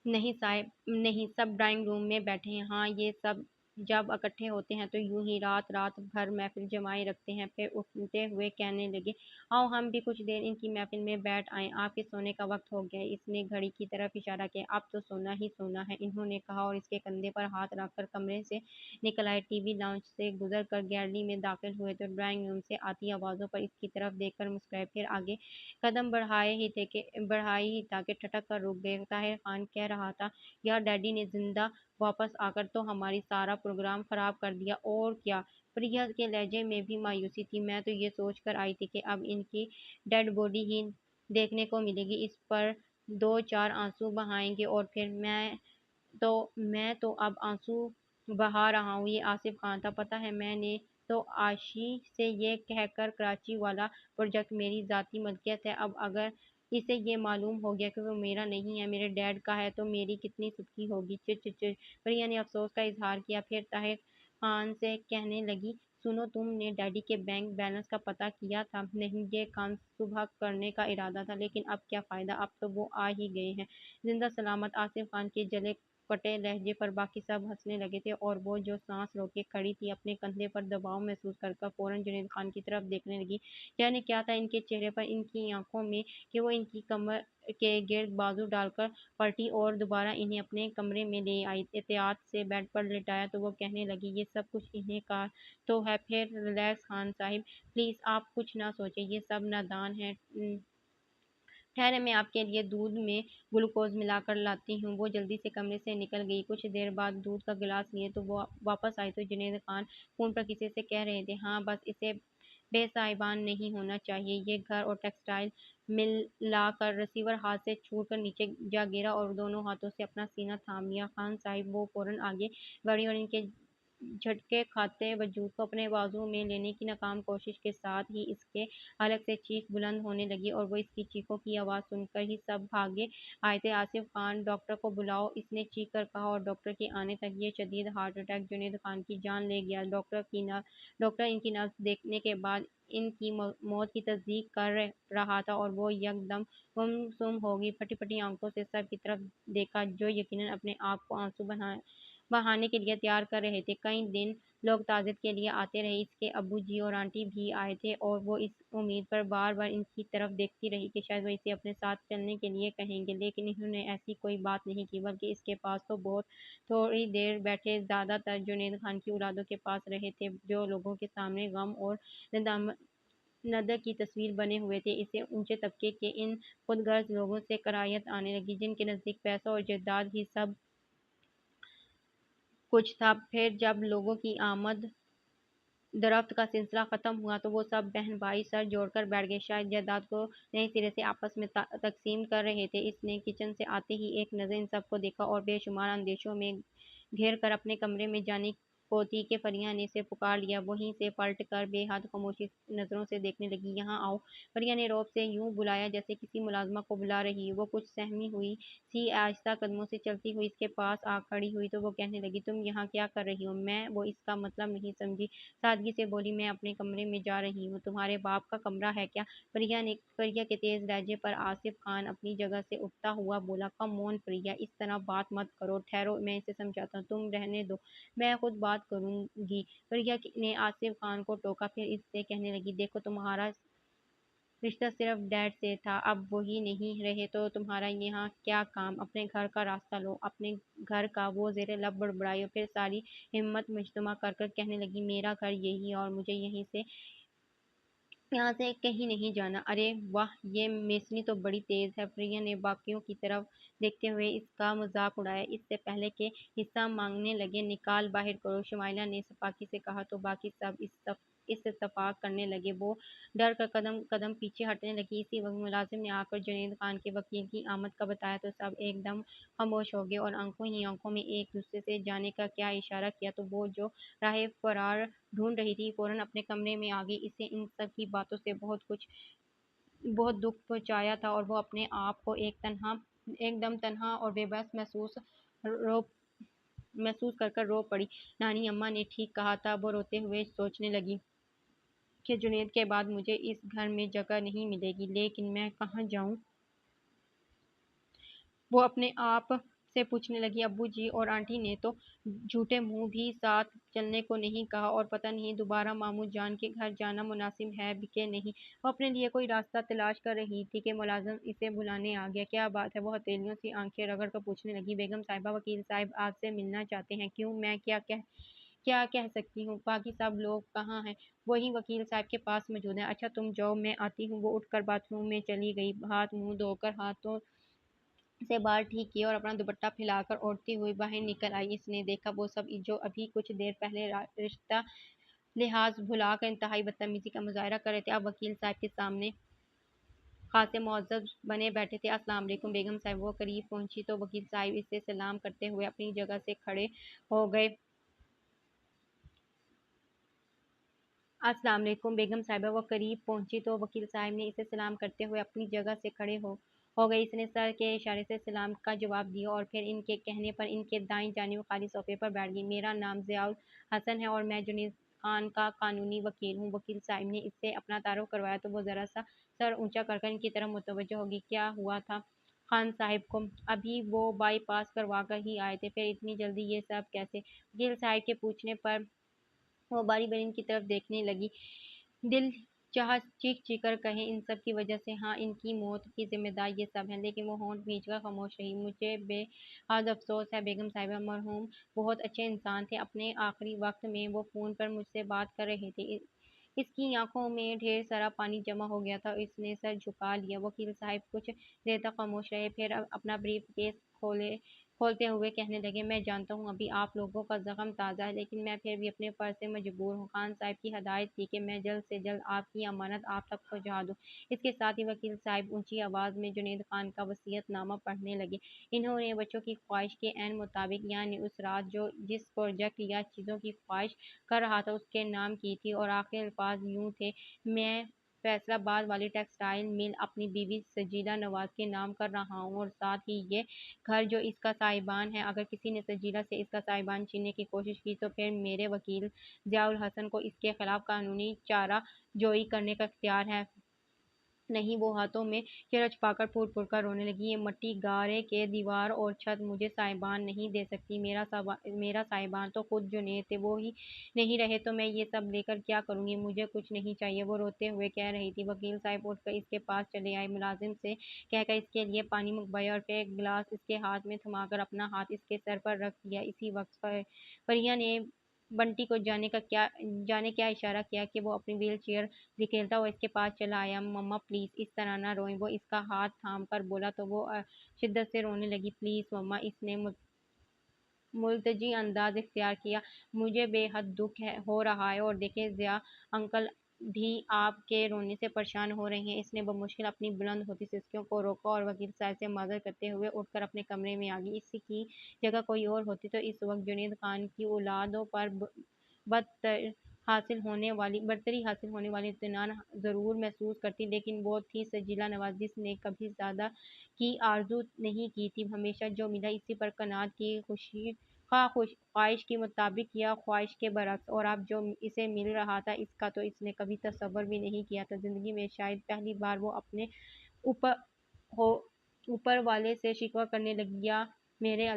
نہیں صاحب نہیں، سب ڈرائنگ روم میں بیٹھے ہیں۔ ہاں یہ سب جب اکٹھے ہوتے ہیں تو یوں ہی رات بھر محفل جمائے رکھتے ہیں۔ پھر اٹھتے ہوئے کہنے لگے آؤ ہم بھی کچھ دیر ان کی محفل میں بیٹھ آئیں، آپ کے سونے کا وقت ہو گیا ہے۔ اس نے گھڑی کی طرف اشارہ کیا۔ اب تو سونا ہی سونا ہے، انہوں نے کہا اور اس کے کندھے پر ہاتھ رکھ کر کمرے سے نکل آئے۔ ٹی وی لاؤنج سے گزر کر گیلری میں داخل ہوئے تو ڈرائنگ روم سے آتی آوازوں پر اس کی طرف دیکھ کر مسکرائے، پھر آگے قدم بڑھائے ہی تھا کہ ٹھٹک کر رک گئے۔ طاہر خان کہہ رہا تھا یار ڈیڈی نے زندہ واپس آ کر تو ہماری سارا پروگرام خراب کر دیا۔ اور کیا؟ پریا کے لہجے میں بھی مایوسی تھی۔ میں تو یہ سوچ کر آئی تھی کہ اب ان کی ڈیڈ باڈی ہی دیکھنے کو ملے گی، اس پر دو چار آنسو بہائیں گے اور پھر میں تو اب آنسو بہا رہا ہوں۔ یہ آصف خان تھا، پتہ ہے میں نے تو عاشی سے یہ کہہ کر کراچی والا پروجیکٹ میری ذاتی ملکیت ہے، اب اگر اسے یہ معلوم ہو گیا کہ وہ میرا نہیں ہے، میرے ڈیڈ کا ہے تو میری کتنی سدکی ہوگی۔ پریا نے افسوس کا اظہار کیا، پھر طاہر خان سے کہنے لگی سنو تم نے ڈیڈی کے بینک بیلنس کا پتہ کیا تھا؟ نہیں، یہ کام صبح کرنے کا ارادہ تھا لیکن اب کیا فائدہ، اب تو وہ آ ہی گئے ہیں زندہ سلامت۔ آصف خان کے جلے کٹے لہجے پر باقی سب ہنسنے لگے تھے اور وہ جو سانس روکے کھڑی تھی اپنے کندھے پر دباؤ محسوس کر فوراً جنید خان کی طرف دیکھنے لگی۔ یعنی کیا تھا ان کے چہرے پر، ان کی آنکھوں میں کہ وہ ان کی کمر کے گرد بازو ڈال کر پلٹی اور دوبارہ انہیں اپنے کمرے میں لے آئی، احتیاط سے بیڈ پر لٹایا تو وہ کہنے لگی یہ سب کچھ انہیں کا تو ہے، پھر ریلیکس خان صاحب پلیز آپ کچھ نہ سوچیں، یہ سب نادان ہیں۔ ٹھہریں میں آپ کے لیے دودھ میں گلوکوز ملا کر لاتی ہوں۔ وہ جلدی سے کمرے سے نکل گئی۔ کچھ دیر بعد دودھ کا گلاس لیے تو وہ واپس آئی تو جنید خان فون پر کسی سے کہہ رہے تھے ہاں بس اسے بے صاحبان نہیں ہونا چاہیے۔ یہ گھر اور ٹیکسٹائل ملا کر ریسیور ہاتھ سے چھوٹ کر نیچے جا گرا اور دونوں ہاتھوں سے اپنا سینہ تھام لیا۔ خان صاحب وہ فوراً آگے بڑھی اور ان کے جھٹکے کھاتے وجود کو اپنے بازو میں لینے کی ناکام کوشش کے ساتھ ہی اس کے حلق سے چیخ بلند ہونے لگی اور وہ اس کی چیخوں کی آواز سن کر ہی سب بھاگے آئے تھے۔ آصف خان ڈاکٹر کو بلاؤ، اس نے چیخ کر کہا اور ڈاکٹر کے آنے تک یہ شدید ہارٹ اٹیک جنید خان کی جان لے گیا۔ ڈاکٹر ان کی نبض دیکھنے کے بعد ان کی موت کی تصدیق کر رہا تھا اور وہ یکدم گمسم ہو گئی۔ پھٹی پھٹی آنکھوں سے سب کی طرف دیکھا جو یقیناً اپنے آپ کو آنسو بہانے کے لیے تیار کر رہے تھے۔ کئی دن لوگ تعزیت کے لیے آتے رہے، اس کے ابو جی اور آنٹی بھی آئے تھے اور وہ اس امید پر بار بار ان کی طرف دیکھتی رہی کہ شاید وہ اسے اپنے ساتھ چلنے کے لیے کہیں گے، لیکن انہوں نے ایسی کوئی بات نہیں کی بلکہ اس کے پاس تو بہت تھوڑی دیر بیٹھے۔ زیادہ تر جنید خان کی اولادوں کے پاس رہے تھے جو لوگوں کے سامنے غم اور ندر کی تصویر بنے ہوئے تھے۔ اسے اونچے طبقے کے ان خود غرض لوگوں سے کراہیت آنے لگی جن کے نزدیک پیسہ اور جائیداد ہی سب کچھ تھا۔ پھر جب لوگوں کی آمد درفت کا سلسلہ ختم ہوا تو وہ سب بہن بھائی سر جوڑ کر بیٹھ گئے، شاید جائیداد کو نئے سرے سے آپس میں تقسیم کر رہے تھے۔ اس نے کچن سے آتے ہی ایک نظر ان سب کو دیکھا اور بے شمار اندیشوں میں گھیر کر اپنے کمرے میں جانے کو تھی کہ فریہ نے اسے پکار لیا، وہیں سے پلٹ کر بے حد خاموشی نظروں سے دیکھنے لگی۔ یہاں آؤ۔ فریہ نے رعب سے یوں بلایا جیسے کسی ملازمہ کو بلا رہی ہو۔ وہ کچھ سہمی ہوئی سی آہستہ قدموں سے چلتی ہوئی اس کے پاس آ کھڑی ہوئی تو وہ کہنے لگی، تم یہاں کیا کر رہی ہو؟ میں وہ اس کا مطلب نہیں سمجھی، سادگی سے بولی، میں اپنے کمرے میں جا رہی ہوں۔ تمہارے باپ کا کمرہ ہے کیا؟ فریہ کے تیز لہجے پر آصف خان اپنی جگہ سے اٹھتا ہوا بولا، کم آن فریہ، اس طرح بات مت کرو، ٹھہرو، میں اسے سمجھاتا ہوں، تم رہنے دو، میں خود بات کروں گی۔ فریہ نے آصف خان کو ٹوکا، پھر اس سے کہنے لگی، دیکھو تمہارا رشتہ صرف ڈیڈ سے تھا، اب وہی نہیں رہے تو تمہارا یہاں کیا کام؟ اپنے گھر کا راستہ لو، اپنے گھر کا۔ وہ زیر لب بڑبڑائی اور پھر ساری ہمت مجتمع کر کر کہنے لگی، میرا گھر یہی ہے اور مجھے یہاں سے کہیں نہیں جانا۔ ارے واہ، یہ میسنی تو بڑی تیز ہے۔ فریہ نے باقیوں کی طرف دیکھتے ہوئے اس کا مذاق اڑایا۔ اس سے پہلے کہ حصہ مانگنے لگے، نکال باہر کرو، شمائلہ نے سپاکی سے کہا تو باقی سب اس اتفاق کرنے لگے۔ وہ ڈر کر قدم قدم پیچھے ہٹنے لگی۔ اسی وقت ملازم نے آ کر جنید خان کے وکیل کی آمد کا بتایا تو سب ایک دم خاموش ہو گئے اور آنکھوں ہی آنکھوں میں ایک دوسرے سے جانے کا کیا اشارہ کیا تو وہ جو راہ فرار ڈھونڈ رہی تھی فوراً اپنے کمرے میں آ گئی۔ اسے ان سب کی باتوں سے بہت دکھ پہنچایا تھا اور وہ اپنے آپ کو ایک دم تنہا اور بے بس محسوس کر کر رو پڑی۔ نانی اماں نے ٹھیک کہا تھا، وہ روتے ہوئے سوچنے لگی کہ جنید کے بعد مجھے اس گھر میں جگہ نہیں ملے گی، لیکن میں کہاں جاؤں؟ وہ اپنے آپ سے پوچھنے لگی، ابو جی اور آنٹی نے تو جھوٹے منہ بھی ساتھ چلنے کو نہیں کہا اور پتہ نہیں دوبارہ ماموں جان کے گھر جانا مناسب ہے کہ نہیں۔ وہ اپنے لیے کوئی راستہ تلاش کر رہی تھی کہ ملازم اسے بلانے آ گیا۔ کیا بات ہے؟ وہ ہتھیلیوں سے آنکھیں رگڑ کر پوچھنے لگی۔ بیگم صاحبہ، وکیل صاحب آپ سے ملنا چاہتے ہیں۔ کیوں؟ میں کیا کہہ سکتی ہوں؟ باقی سب لوگ کہاں ہیں؟ وہی وکیل صاحب کے پاس موجود ہیں۔ اچھا تم جاؤ، میں آتی ہوں۔ وہ اٹھ کر باتھ روم میں چلی گئی، ہاتھ منہ دھو کر ہاتھوں سے بال ٹھیک کیے اور اپنا دوپٹہ پھیلا کر اوڑھتی ہوئی باہر نکل آئی۔ اس نے دیکھا وہ سب جو ابھی کچھ دیر پہلے رشتہ لحاظ بھلا کر انتہائی بدتمیزی کا مظاہرہ کر رہے تھے، اب وکیل صاحب کے سامنے خاصے معزز بنے بیٹھے تھے۔ السلام علیکم بیگم صاحب۔ وہ قریب پہنچی تو وکیل صاحب اس سے سلام کرتے ہوئے اپنی جگہ سے کھڑے ہو گئے۔ السلام علیکم بیگم صاحبہ۔ وہ قریب پہنچی تو وکیل صاحب نے اسے سلام کرتے ہوئے اپنی جگہ سے کھڑے ہو گئے۔ اس نے سر کے اشارے سے سلام کا جواب دیا اور پھر ان کے کہنے پر ان کے دائیں جانب خالی صوفے پر بیٹھ گئی۔ میرا نام ضیاء الحسن ہے اور میں جنید خان کا قانونی وکیل ہوں۔ وکیل صاحب نے اس سے اپنا تعارف کروایا تو وہ ذرا سا سر اونچا کر ان کی طرف متوجہ ہوگی۔ کیا ہوا تھا خان صاحب کو؟ ابھی وہ بائی پاس کروا کر ہی آئے تھے، پھر اتنی جلدی یہ سب کیسے؟ وکیل صاحب کے پوچھنے پر وہ باری باری ان کی طرف دیکھنے لگی۔ دل چاہا چیخ چیخ کر کہے ان سب کی وجہ سے، ہاں ان کی موت کی ذمہ دار یہ سب ہیں، لیکن وہ ہونٹ بھینچ کر خاموش رہی۔ مجھے بے حد افسوس ہے بیگم صاحبہ، مرحوم بہت اچھے انسان تھے۔ اپنے آخری وقت میں وہ فون پر مجھ سے بات کر رہے تھے۔ اس کی آنکھوں میں ڈھیر سارا پانی جمع ہو گیا تھا، اس نے سر جھکا لیا۔ وکیل صاحب کچھ دیر تک خاموش رہے، پھر اپنا بریف کیس کھولتے ہوئے کہنے لگے، میں جانتا ہوں ابھی آپ لوگوں کا زخم تازہ ہے، لیکن میں پھر بھی اپنے فرض سے مجبور ہوں۔ خان صاحب کی ہدایت تھی کہ میں جلد سے جلد آپ کی امانت آپ تک پہنچا دوں۔ اس کے ساتھ ہی وکیل صاحب اونچی آواز میں جنید خان کا وصیت نامہ پڑھنے لگے۔ انہوں نے بچوں کی خواہش کے عین مطابق، یعنی اس رات جو جس پروجیکٹ یا چیزوں کی خواہش کر رہا تھا اس کے نام کی تھی اور آخری الفاظ یوں تھے، میں فیصل آباد والی ٹیکسٹائل مل اپنی بیوی سجیدہ نواز کے نام کر رہا ہوں اور ساتھ ہی یہ گھر جو اس کا صاحبان ہے، اگر کسی نے سجیدہ سے اس کا صاحبان چھیننے کی کوشش کی تو پھر میرے وکیل ضیاء الحسن کو اس کے خلاف قانونی چارہ جوئی کرنے کا اختیار ہے۔ نہیں، وہ ہاتھوں میں کرچ پا کر پھوٹ پھوٹ کر رونے لگی، یہ مٹی گارے کے دیوار اور چھت مجھے صاحبان نہیں دے سکتی، میرا صاحبان تو خود جنید تھے، وہ ہی نہیں رہے تو میں یہ سب لے کر کیا کروں گی؟ مجھے کچھ نہیں چاہیے، وہ روتے ہوئے کہہ رہی تھی۔ وکیل صاحب اٹھ کر اس کے پاس چلے آئے، ملازم سے کہہ کر اس کے لیے پانی منگوایا اور پھر ایک گلاس اس کے ہاتھ میں تھما کر اپنا ہاتھ اس کے سر پر رکھ دیا۔ اسی وقت فریہ نے بنٹی کو جانے کیا اشارہ کیا کہ وہ اپنی ویل چیئر دھکیلتا ہوا اس کے پاس چلا آیا۔ مما پلیز اس طرح نہ روئیں، وہ اس کا ہاتھ تھام کر بولا تو وہ شدت سے رونے لگی۔ پلیز مما، اس نے ملتجی انداز اختیار کیا، مجھے بے حد دکھ ہو رہا ہے اور دیکھیں ضیاء انکل بھی آپ کے رونے سے پریشان ہو رہے ہیں۔ اس نے بمشکل اپنی بلند ہوتی سسکیوں کو روکا اور وکیل صاحب سے معذرت کرتے ہوئے اٹھ کر اپنے کمرے میں آگئی۔ اس کی جگہ کوئی اور ہوتی تو اس وقت جنید خان کی اولادوں پر برتری حاصل ہونے والی اطمینان ضرور محسوس کرتی، لیکن وہ تھی سجیلا نواز جس نے کبھی زیادہ کی آرزو نہیں کی تھی۔ ہمیشہ جو ملا اسی پر قناعت کی، خواہ خواہش کے مطابق یا خواہش کے برعکس، اور اب جو اسے مل رہا تھا اس کا تو اس نے کبھی تصور بھی نہیں کیا تھا۔ زندگی میں شاید پہلی بار وہ اپنے اوپر اوپر والے سے شکوہ کرنے لگی، یا میرے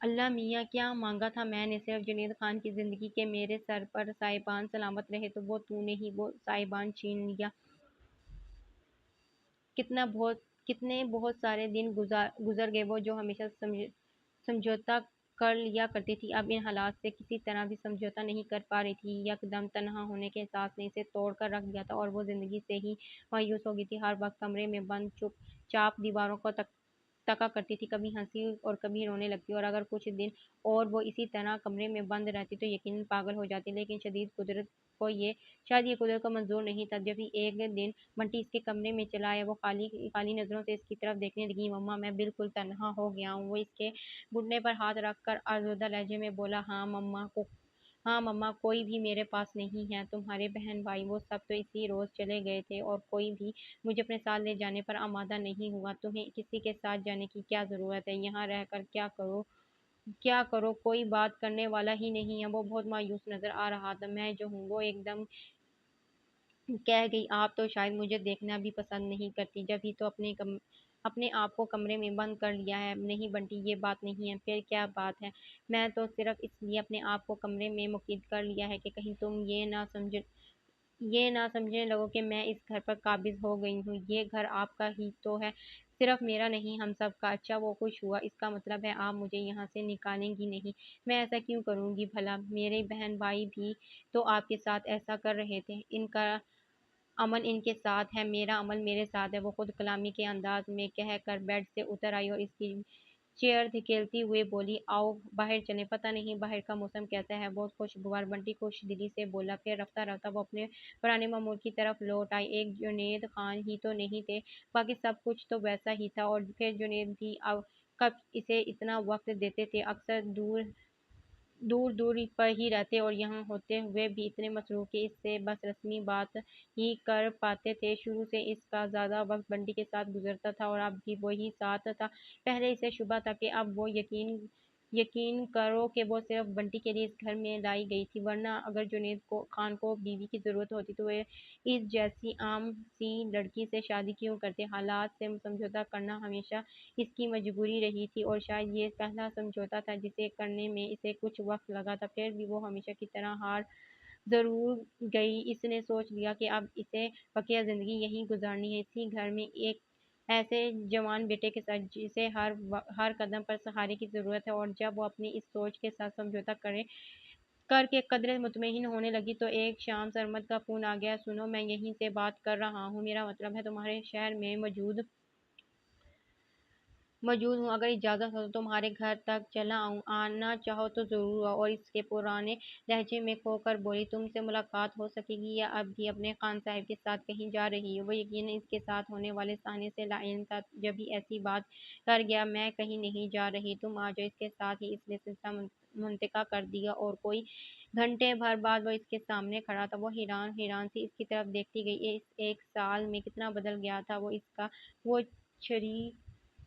اللہ میاں کیا مانگا تھا میں نے؟ صرف جنید خان کی زندگی کہ میرے سر پر سایبان سلامت رہے، تو وہ تو نے ہی وہ سایبان چھین لیا۔ کتنے بہت سارے دن گزر گئے، وہ جو ہمیشہ سمجھوتا کر لیا کرتی تھی اب ان حالات سے کسی طرح بھی سمجھوتا نہیں کر پا رہی تھی۔ یک دم تنہا ہونے کے احساس نے اسے توڑ کر رکھ دیا تھا اور وہ زندگی سے ہی مایوس ہو گئی تھی۔ ہر وقت کمرے میں بند چپ چاپ دیواروں کو تکا کرتی تھی، کبھی ہنسی اور کبھی رونے لگتی، اور اگر کچھ دن اور وہ اسی طرح کمرے میں بند رہتی تو یقیناً پاگل ہو جاتی، لیکن شاید یہ قدرت کو منظور نہیں تھا۔ جب ہی ایک دن بنٹی اس کے کمرے میں چلا آیا، وہ خالی نظروں سے اس کی طرف دیکھنے لگی۔ مما میں بالکل تنہا ہو گیا ہوں، وہ اس کے گھٹنے پر ہاتھ رکھ کر آزردہ لہجے میں بولا۔ ہاں مما، کوئی بھی میرے پاس نہیں ہے، تمہارے بہن بھائی وہ سب تو اسی روز چلے گئے تھے اور کوئی بھی مجھے اپنے ساتھ لے جانے پر آمادہ نہیں ہوا۔ تمہیں کسی کے ساتھ جانے کی کیا ضرورت ہے؟ یہاں رہ کر کیا کرو؟ کوئی بات کرنے والا ہی نہیں ہے۔ وہ بہت مایوس نظر آ رہا تھا۔ میں جو ہوں وہ ایک دم کہہ گئی، آپ تو شاید مجھے دیکھنا بھی پسند نہیں کرتی، جب ہی تو اپنے آپ کو کمرے میں بند کر لیا ہے۔ نہیں بنٹی، یہ بات نہیں ہے۔ پھر کیا بات ہے؟ میں تو صرف اس لیے اپنے آپ کو کمرے میں مقید کر لیا ہے کہ کہیں تم یہ نہ سمجھنے لگو کہ میں اس گھر پر قابض ہو گئی ہوں۔ یہ گھر آپ کا ہی تو ہے، صرف میرا نہیں، ہم سب کا۔ اچھا، وہ خوش ہوا، اس کا مطلب ہے آپ مجھے یہاں سے نکالیں گی نہیں؟ میں ایسا کیوں کروں گی بھلا؟ میرے بہن بھائی بھی تو آپ کے ساتھ ایسا کر رہے تھے۔ ان کا امن ان کے ساتھ ہے، میرا عمل میرے ساتھ ہے، وہ خود کلامی کے انداز میں کہہ کر بیڈ سے اتر آئی اور اس کی چیئر دھکیلتے ہوئے بولی، آؤ باہر چلیں، پتہ نہیں باہر کا موسم کیسا ہے، بہت خوشگوار۔ بنٹی خوش دلی سے بولا۔ پھر رفتہ رفتہ وہ اپنے پرانے معمول کی طرف لوٹ آئی۔ ایک جنید خان ہی تو نہیں تھے، باقی سب کچھ تو ویسا ہی تھا، اور پھر جنید بھی کب اسے اتنا وقت دیتے تھے، اکثر دور پر ہی رہتے اور یہاں ہوتے ہوئے بھی اتنے مصروف کہ اس سے بس رسمی بات ہی کر پاتے تھے۔ شروع سے اس کا زیادہ وقت بنٹی کے ساتھ گزرتا تھا اور اب بھی وہی ساتھ تھا۔ پہلے اسے شبہ تھا کہ اب وہ یقین کرو کہ وہ صرف بنٹی کے لیے اس گھر میں لائی گئی تھی، ورنہ اگر جنید خان کو بیوی کی ضرورت ہوتی تو وہ اس جیسی عام سی لڑکی سے شادی کیوں کرتے؟ حالات سے سمجھوتا کرنا ہمیشہ اس کی مجبوری رہی تھی، اور شاید یہ پہلا سمجھوتا تھا جسے کرنے میں اسے کچھ وقت لگا تھا۔ پھر بھی وہ ہمیشہ کی طرح ہار ضرور گئی۔ اس نے سوچ لیا کہ اب اسے بقیہ زندگی یہیں گزارنی ہے، اسی گھر میں، ایک ایسے جوان بیٹے کے ساتھ جسے ہر قدم پر سہارے کی ضرورت ہے۔ اور جب وہ اپنی اس سوچ کے ساتھ سمجھوتا کر کے قدرے مطمئن ہونے لگی تو ایک شام سرمد کا فون آ گیا۔ سنو، میں یہیں سے بات کر رہا ہوں، میرا مطلب ہے تمہارے شہر میں موجود ہوں، اگر اجازت ہو تو تمہارے گھر تک چلا آؤں؟ آنا چاہو تو ضرور آؤ۔ اور اس کے پرانے لہجے میں کھو کر بولی، تم سے ملاقات ہو سکے گی یا اب بھی اپنے خان صاحب کے ساتھ کہیں جا رہی ہو؟ وہ یقیناً اس کے ساتھ ہونے والے صحنے سے لاعلم تھا، جب ہی ایسی بات کر گیا۔ میں کہیں نہیں جا رہی، تم آ جاؤ اس کے ساتھ ہی اس نے سلسلہ منتقل کر دیا، اور کوئی گھنٹے بھر بعد وہ اس کے سامنے کھڑا تھا۔ وہ حیران سی اس کی طرف دیکھتی گئی۔ اس ایک سال میں کتنا بدل گیا تھا وہ! اس کا وہ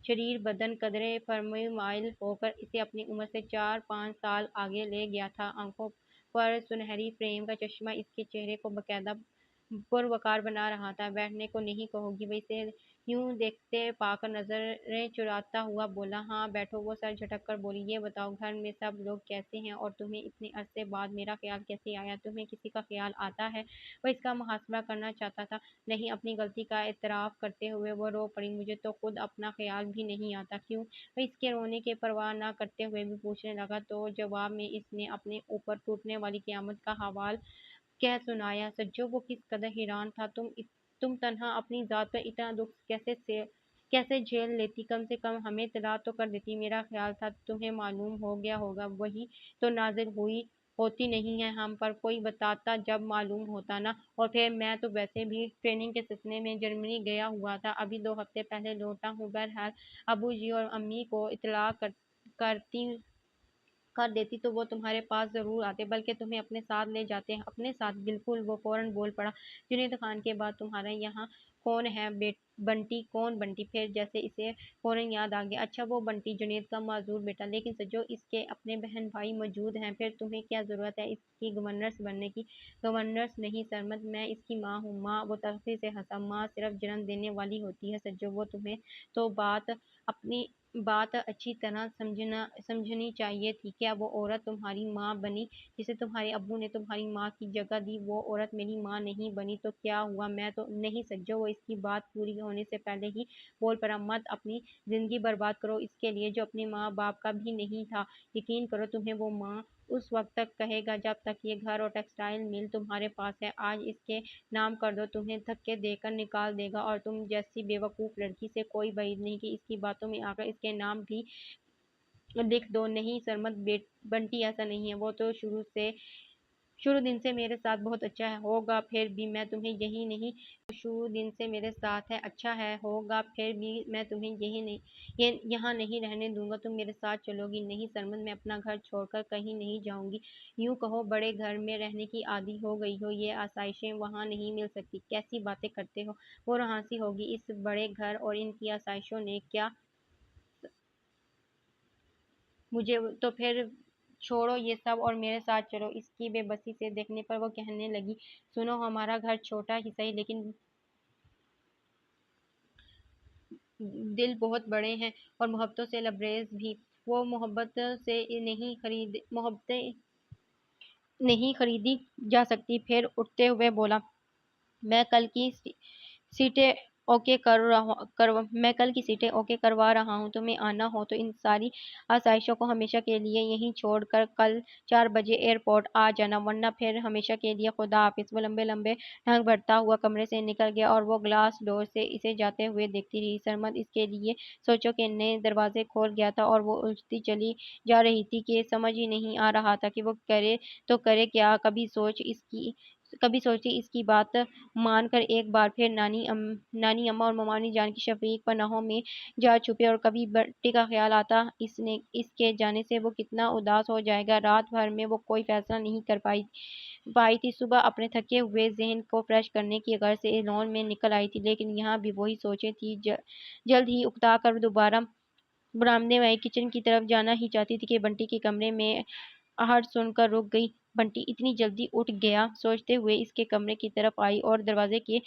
شریر بدن قدرے فرموئی مائل ہو کر اسے اپنی عمر سے 4-5 سال آگے لے گیا تھا۔ آنکھوں پر سنہری فریم کا چشمہ اس کے چہرے کو باقاعدہ پروقار بنا رہا تھا۔ بیٹھنے کو نہیں کہو گی؟ وہ اسے یوں دیکھتے پا کر نظریں چراتا ہوا بولا۔ ہاں بیٹھو۔ وہ سر جھٹک کر بولی، یہ بتاؤ گھر میں سب لوگ کیسے ہیں، اور تمہیں اتنے عرصے بعد میرا خیال کیسے آیا؟ تمہیں کسی کا خیال آتا ہے؟ وہ اس کا محاسبہ کرنا چاہتا تھا۔ نہیں، اپنی غلطی کا اعتراف کرتے ہوئے وہ رو پڑی۔ مجھے تو خود اپنا خیال بھی نہیں آتا۔ کیوں؟ وہ اس کے رونے کی پرواہ نہ کرتے ہوئے بھی پوچھنے لگا، تو جواب میں اس نے اپنے اوپر ٹوٹنے والی قیامت کا حوال کہہ سنایا۔ سچو وہ کس قدر حیران تھا۔ تم تنہا اپنی ذات پر اتنا دکھ کیسے جھیل لیتی؟ کم سے کم ہمیں اطلاع تو کر دیتی۔ میرا خیال تھا تمہیں معلوم ہو گیا ہوگا۔ وہی تو نازل ہوئی ہوتی نہیں ہے ہم پر، کوئی بتاتا جب معلوم ہوتا نا۔ اور پھر میں تو ویسے بھی ٹریننگ کے سلسلے میں جرمنی گیا ہوا تھا، ابھی 2 ہفتے پہلے لوٹا ہوں۔ بہرحال ابو جی اور امی کو اطلاع کرتی کر دیتی تو وہ تمہارے پاس ضرور آتے، بلکہ تمہیں اپنے ساتھ لے جاتے۔ اپنے ساتھ؟ بالکل، وہ فوراً بول پڑا۔ جنید خان کے بعد تمہارے یہاں کون ہے؟ بنٹی۔ کون بنٹی؟ پھر جیسے اسے فوراً یاد آ گیا، اچھا وہ بنٹی، جنید کا معذور بیٹا۔ لیکن سجو، اس کے اپنے بہن بھائی موجود ہیں، پھر تمہیں کیا ضرورت ہے اس کی گورننس بننے کی؟ گورننس نہیں سرمد، میں اس کی ماں ہوں۔ ماں؟ وہ تلخی سے ہنسا۔ ماں صرف جنم دینے والی ہوتی ہے سجو، وہ تمہیں تو اپنی بات اچھی طرح سمجھنی چاہیے تھی۔ کیا وہ عورت تمہاری ماں بنی؟ جسے تمہارے ابو نے تمہاری ماں کی جگہ دی، وہ عورت میری ماں نہیں بنی تو کیا ہوا؟ میں تو نہیں سجو، وہ اس کی بات پوری ہونے سے پہلے ہی بول پڑا، مت اپنی زندگی برباد کرو اس کے لیے جو اپنے ماں باپ کا بھی نہیں تھا۔ یقین کرو، تمہیں وہ ماں اس وقت تک کہے گا جب تک یہ گھر اور ٹیکسٹائل مل تمہارے پاس ہے۔ آج اس کے نام کر دو، تمہیں دھکے دے کر نکال دے گا، اور تم جیسی بے وقوف لڑکی سے کوئی بعید نہیں کہ اس کی باتوں میں آ کر اس کے نام بھی لکھ دو۔ نہیں سرمد، بنٹی ایسا نہیں ہے، وہ تو شروع دن سے میرے ساتھ بہت اچھا ہے۔ ہوگا پھر بھی میں تمہیں یہی نہیں وہ شروع دن سے میرے ساتھ ہے، اچھا ہے، ہوگا پھر بھی میں تمہیں یہاں نہیں رہنے دوں گا۔ تم میرے ساتھ چلو گی؟ نہیں سرمد، میں اپنا گھر چھوڑ کر کہیں نہیں جاؤں گی۔ یوں کہو بڑے گھر میں رہنے کی عادی ہو گئی ہو، یہ آسائشیں وہاں نہیں مل سکتی۔ کیسی باتیں کرتے ہو؟ وہ ہنسی ہوگی، اس بڑے گھر اور ان کی آسائشوں نے کیا مجھے؟ تو پھر چھوڑو یہ سب اور میرے ساتھ چلو۔ اس کی بے بسی سے دیکھنے پر وہ کہنے لگی، سنو، ہمارا گھر چھوٹا ہی صحیح لیکن دل بہت بڑے ہیں اور محبتوں سے لبریز بھی۔ وہ محبتیں نہیں خریدی جا سکتی۔ پھر اٹھتے ہوئے بولا، میں کل کی سیٹیں اوکے کروا رہا ہوں، تمہیں آنا ہو تو ان ساری آسائشوں کو ہمیشہ کے لیے یہیں چھوڑ کر کل 4 بجے ایئرپورٹ آ جانا، ورنہ پھر ہمیشہ کے لیے خدا حافظ۔ وہ لمبے لمبے ڈھنگ بھرتا ہوا کمرے سے نکل گیا اور وہ گلاس ڈور سے اسے جاتے ہوئے دیکھتی رہی۔ سرمد اس کے لیے سوچوں کے نئے دروازے کھول گیا تھا اور وہ الجھتی چلی جا رہی تھی کہ سمجھ ہی نہیں آ رہا تھا کہ وہ کرے تو کرے کیا۔ کبھی سوچتی اس کی بات مان کر ایک بار پھر نانی اماں اور ممانی جان کی شفیق پناہوں میں جا چھپے، اور کبھی بنٹی کا خیال آتا اس کے جانے سے وہ کتنا اداس ہو جائے گا۔ رات بھر میں وہ کوئی فیصلہ نہیں کر پائی تھی۔ صبح اپنے تھکے ہوئے ذہن کو فریش کرنے کی غرض سے لان میں نکل آئی تھی، لیکن یہاں بھی وہی سوچیں تھیں۔ جلد ہی اکتا کر دوبارہ برآمدے میں کچن کی طرف جانا ہی چاہتی تھی کہ بنٹی کے کمرے میں آہٹ سن کر رک گئی۔ بنٹی اتنی جلدی اٹھ گیا؟ سوچتے ہوئے اس کے کمرے کی طرف آئی اور دروازے کے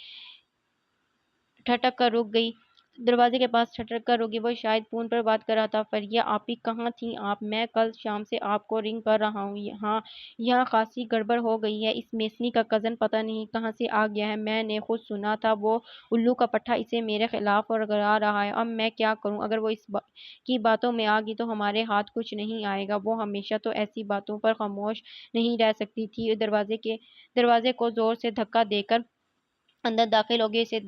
پاس ٹھٹک کر رک گئی۔ وہ شاید فون پر بات کر رہا تھا۔ فریہ آپی، کہاں تھیں آپ؟ میں کل شام سے آپ کو رنگ کر رہا ہوں۔ ہاں، یہاں خاصی گڑبڑ ہو گئی ہے۔ اس میسنی کا کزن پتہ نہیں کہاں سے آ گیا ہے، میں نے خود سنا تھا، وہ الو کا پٹھا اسے میرے خلاف رگڑا رہا ہے۔ اب میں کیا کروں؟ اگر وہ اس کی باتوں میں آ گئی تو ہمارے ہاتھ کچھ نہیں آئے گا۔ وہ ہمیشہ تو ایسی باتوں پر خاموش نہیں رہ سکتی تھی۔ دروازے کو زور سے دھکا دے کر اندر داخل ہو گئی۔ اسے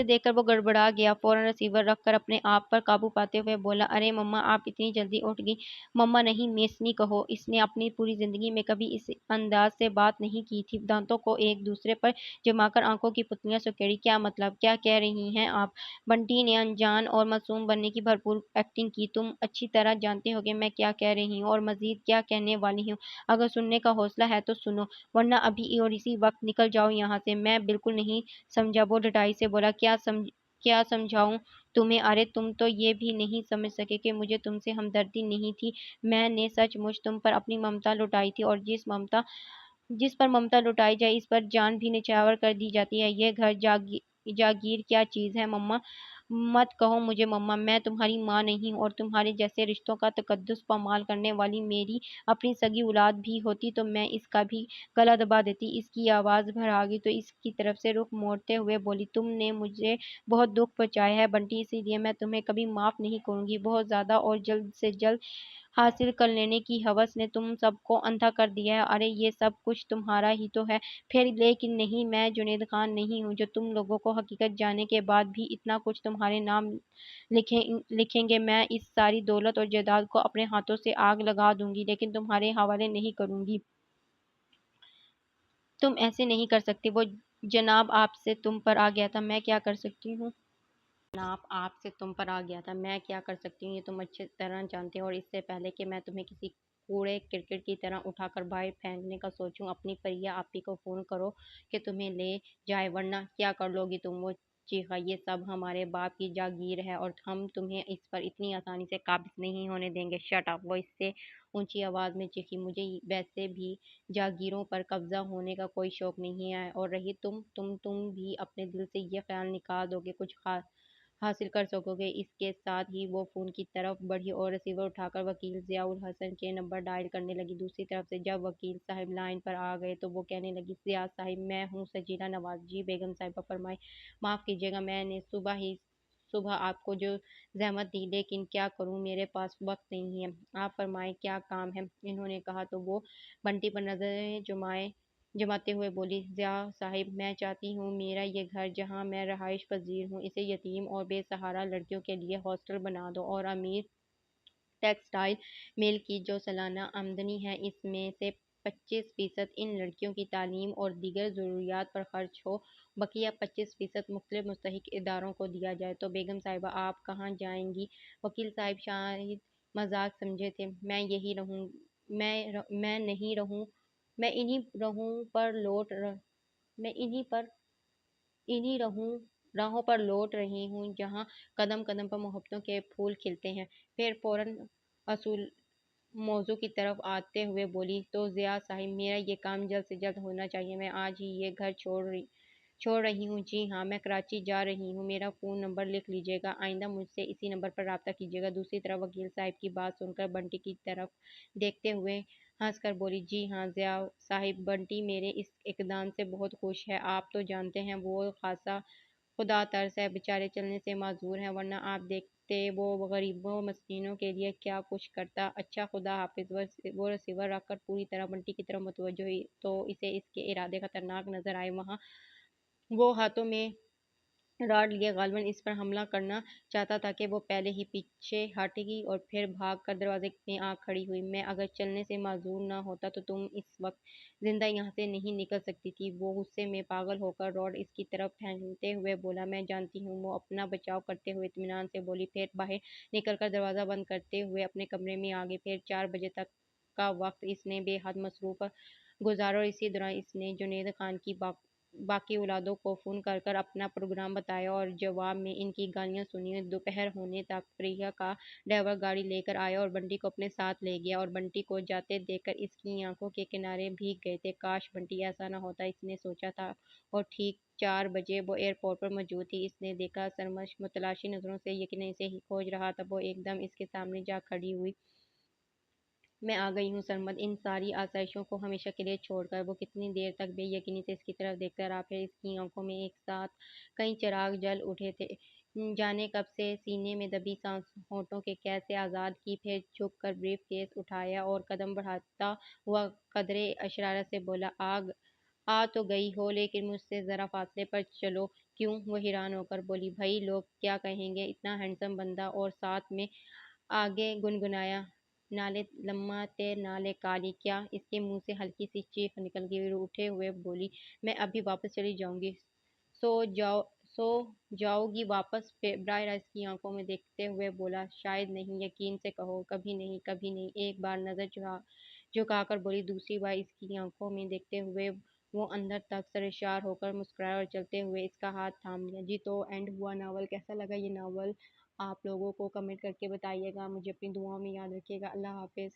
دیکھ کر وہ گڑبڑا گیا، فوراً ریسیور رکھ کر اپنے آپ پر قابو پاتے ہوئے بولا، ارے مما، آپ اتنی جلدی اٹھ گئی؟ مما نہیں، میسنی کہو۔ اس نے اپنی پوری زندگی میں کبھی اس انداز سے بات نہیں کی تھی۔ دانتوں کو ایک دوسرے پر جما کر آنکھوں کی پتلیاں سکیڑی۔ کیا مطلب؟ کیا کہہ رہی ہیں آپ؟ بنٹی نے انجان اور معصوم بننے کی بھرپور ایکٹنگ کی۔ تم اچھی طرح جانتے ہو کہ میں کیا کہہ رہی ہوں اور مزید کیا کہنے والی ہوں۔ اگر سننے کا حوصلہ ہے تو سنو، ورنہ ابھی اور اسی وقت نکل جاؤ یہاں سے۔ میں بالکل نہیں سمجھا، وہ ڈٹائی سے بولا۔ کیا سمجھاؤں تمہیں؟ ارے تم تو یہ بھی نہیں سمجھ سکے کہ مجھے تم سے ہمدردی نہیں تھی۔ میں نے سچ مچ تم پر اپنی ممتا لٹائی تھی، اور جس پر ممتا لٹائی جائے اس پر جان بھی نچھاور کر دی جاتی ہے۔ یہ گھر جاگیر کیا چیز ہے مما؟ مت کہو مجھے مما، میں تمہاری ماں نہیں ہوں، اور تمہارے جیسے رشتوں کا تقدس پامال کرنے والی میری اپنی سگی اولاد بھی ہوتی تو میں اس کا بھی گلا دبا دیتی۔ اس کی آواز بھر گئی تو اس کی طرف سے رخ موڑتے ہوئے بولی، تم نے مجھے بہت دکھ پہنچایا ہے بنٹی، اسی لیے میں تمہیں کبھی معاف نہیں کروں گی۔ بہت زیادہ اور جلد سے جلد حاصل کر لینے کی ہوس نے تم سب کو اندھا کر دیا ہے۔ ارے یہ سب کچھ تمہارا ہی تو ہے پھر۔ لیکن نہیں، میں جنید خان نہیں ہوں جو تم لوگوں کو حقیقت جاننے کے بعد بھی اتنا کچھ تمہارے تمہارے نام لکھیں گے۔ میں اس ساری دولت اور جائیداد کو اپنے ہاتھوں سے آگ لگا دوں گی، لیکن تمہارے حوالے نہیں کروں گی۔ تم ایسے نہیں کر سکتے۔ وہ جناب آپ سے تم پر آ گیا تھا، میں کیا کر سکتی ہوں؟ جناب آپ سے تم پر آ گیا تھا، میں کیا کر سکتی ہوں، یہ تم اچھی طرح جانتے ہو۔ اور اس سے پہلے کہ میں تمہیں کسی کوڑے کرکٹ کی طرح اٹھا کر باہر پھینکنے کا سوچوں، اپنی پریا آپی کو فون کرو کہ تمہیں لے جائے، ورنہ کیا کر لو گی تم؟ وہ چیخا، یہ سب ہمارے باپ کی جاگیر ہے اور ہم تمہیں اس پر اتنی آسانی سے قابض نہیں ہونے دیں گے۔ Shut up! وہ اس سے اونچی آواز میں چیخی، مجھے ویسے بھی جاگیروں پر قبضہ ہونے کا کوئی شوق نہیں ہے، اور رہی تم بھی اپنے دل سے یہ خیال نکال دو کہ کچھ حاصل کر سکو گے۔ اس کے ساتھ ہی وہ فون کی طرف بڑھی اور ریسیور اٹھا کر وکیل ضیاء الحسن کے نمبر ڈائل کرنے لگی۔ دوسری طرف سے جب وکیل صاحب لائن پر آ گئے تو وہ کہنے لگی، ضیاء صاحب، میں ہوں سجیلا نواز۔ جی بیگم صاحبہ فرمائیں۔ معاف کیجیے گا، میں نے صبح آپ کو جو زحمت دی، لیکن کیا کروں، میرے پاس وقت نہیں ہے۔ آپ فرمائیں کیا کام ہے؟ انہوں نے کہا تو وہ بنٹی پر نظریں جماتے ہوئے بولی، ضیاء صاحب، میں چاہتی ہوں میرا یہ گھر جہاں میں رہائش پذیر ہوں، اسے یتیم اور بے سہارا لڑکیوں کے لیے ہاسٹل بنا دو، اور امیر ٹیکسٹائل مل کی جو سالانہ آمدنی ہے اس میں سے 25% ان لڑکیوں کی تعلیم اور دیگر ضروریات پر خرچ ہو، بقیہ 25% مختلف مستحق اداروں کو دیا جائے۔ تو بیگم صاحبہ آپ کہاں جائیں گی؟ وکیل صاحب شاید مذاق سمجھے تھے۔ میں نہیں رہوں میں انہی راہوں پر لوٹ رہی ہوں جہاں قدم قدم پر محبتوں کے پھول کھلتے ہیں۔ پھر فوراً اصول موضوع کی طرف آتے ہوئے بولی، تو ضیاء صاحب، میرا یہ کام جلد سے جلد ہونا چاہیے۔ میں آج ہی یہ گھر چھوڑ رہی ہوں۔ جی ہاں، میں کراچی جا رہی ہوں۔ میرا فون نمبر لکھ لیجیے گا، آئندہ مجھ سے اسی نمبر پر رابطہ کیجیے گا۔ دوسری طرف وکیل صاحب کی بات سن کر بنٹی کی طرف دیکھتے ہوئے ہنس کر بولی، جی ہاں ضیاء صاحب، بنٹی میرے اس اقدام سے بہت خوش ہے۔ آپ تو جانتے ہیں وہ خاصا خدا ترس ہے، بیچارے چلنے سے معذور ہیں، ورنہ آپ دیکھتے وہ غریبوں مسکینوں کے لیے کیا کچھ کرتا۔ اچھا خدا حافظ۔ وہ ریسیور رکھ کر پوری طرح بنٹی کی طرف متوجہ ہوئی تو اسے اس کے ارادے خطرناک نظر آئے۔ وہاں وہ ہاتھوں میں راڈ لیے غالباً اس پر حملہ کرنا چاہتا تھا کہ وہ پہلے ہی پیچھے ہٹ گئی اور پھر بھاگ کر دروازے میں آ کھڑی ہوئی۔ میں اگر چلنے سے معذور نہ ہوتا تو تم اس وقت زندہ یہاں سے نہیں نکل سکتی تھی۔ وہ غصے میں پاگل ہو کر راڈ اس کی طرف پھینکتے ہوئے بولا، میں جانتی ہوں۔ وہ اپنا بچاؤ کرتے ہوئے اطمینان سے بولی، پھر باہر نکل کر دروازہ بند کرتے ہوئے اپنے کمرے میں آ گئی۔ پھر 4 بجے تک کا وقت اس نے بے حد مصروف گزارا اور اسی دوران اس نے جنید خان کی باقی اولادوں کو فون کر کر اپنا پروگرام بتایا اور جواب میں ان کی گالیاں سنی۔ دوپہر ہونے تک پریا کا ڈرائیور گاڑی لے کر آیا اور بنٹی کو اپنے ساتھ لے گیا، اور بنٹی کو جاتے دیکھ کر اس کی آنکھوں کے کنارے بھیگ گئے تھے۔ کاش بنٹی ایسا نہ ہوتا، اس نے سوچا تھا، اور ٹھیک 4 بجے وہ ایئرپورٹ پر موجود تھی۔ اس نے دیکھا سرمش متلاشی نظروں سے یقیناً اسے ہی کھوج رہا تھا۔ وہ ایک دم اس کے سامنے جا کھڑی ہوئی۔ میں آ گئی ہوں سرمد، ان ساری آسائشوں کو ہمیشہ کے لیے چھوڑ کر۔ وہ کتنی دیر تک بے یقینی سے اس کی طرف دیکھتا رہا، پھر اس کی آنکھوں میں ایک ساتھ کئی چراغ جل اٹھے تھے، جانے کب سے سینے میں دبی سانس ہونٹوں کے قید سے آزاد کی۔ پھر جھک کر بریف کیس اٹھایا اور قدم بڑھاتا ہوا قدرے شرارت سے بولا، آ تو گئی ہو، لیکن مجھ سے ذرا فاصلے پر چلو۔ کیوں؟ وہ حیران ہو کر بولی، بھئی لوگ کیا کہیں گے، اتنا ہینڈسم بندہ، اور ساتھ میں آگے گنگنایا، نالے لمہ تے نالے کالی۔ کیا؟ اس کے منہ سے ہلکی سی چیخ نکل گئی۔ اٹھے ہوئے بولی، میں ابھی واپس چلی جاؤں گی۔ سو جاؤ گی واپس؟ براہ راست کی آنکھوں میں دیکھتے ہوئے بولا، شاید نہیں، یقین سے کہو، کبھی نہیں، کبھی نہیں۔ ایک بار نظر جھکا کر بولی، دوسری بار اس کی آنکھوں میں دیکھتے ہوئے وہ اندر تک سرشار ہو کر مسکرایا اور چلتے ہوئے اس کا ہاتھ تھام لیا۔ جی تو اینڈ ہوا ناول۔ کیسا لگا یہ ناول آپ لوگوں کو کمنٹ کر کے بتائیے گا، مجھے اپنی دعاؤں میں یاد رکھیے گا۔ اللہ حافظ۔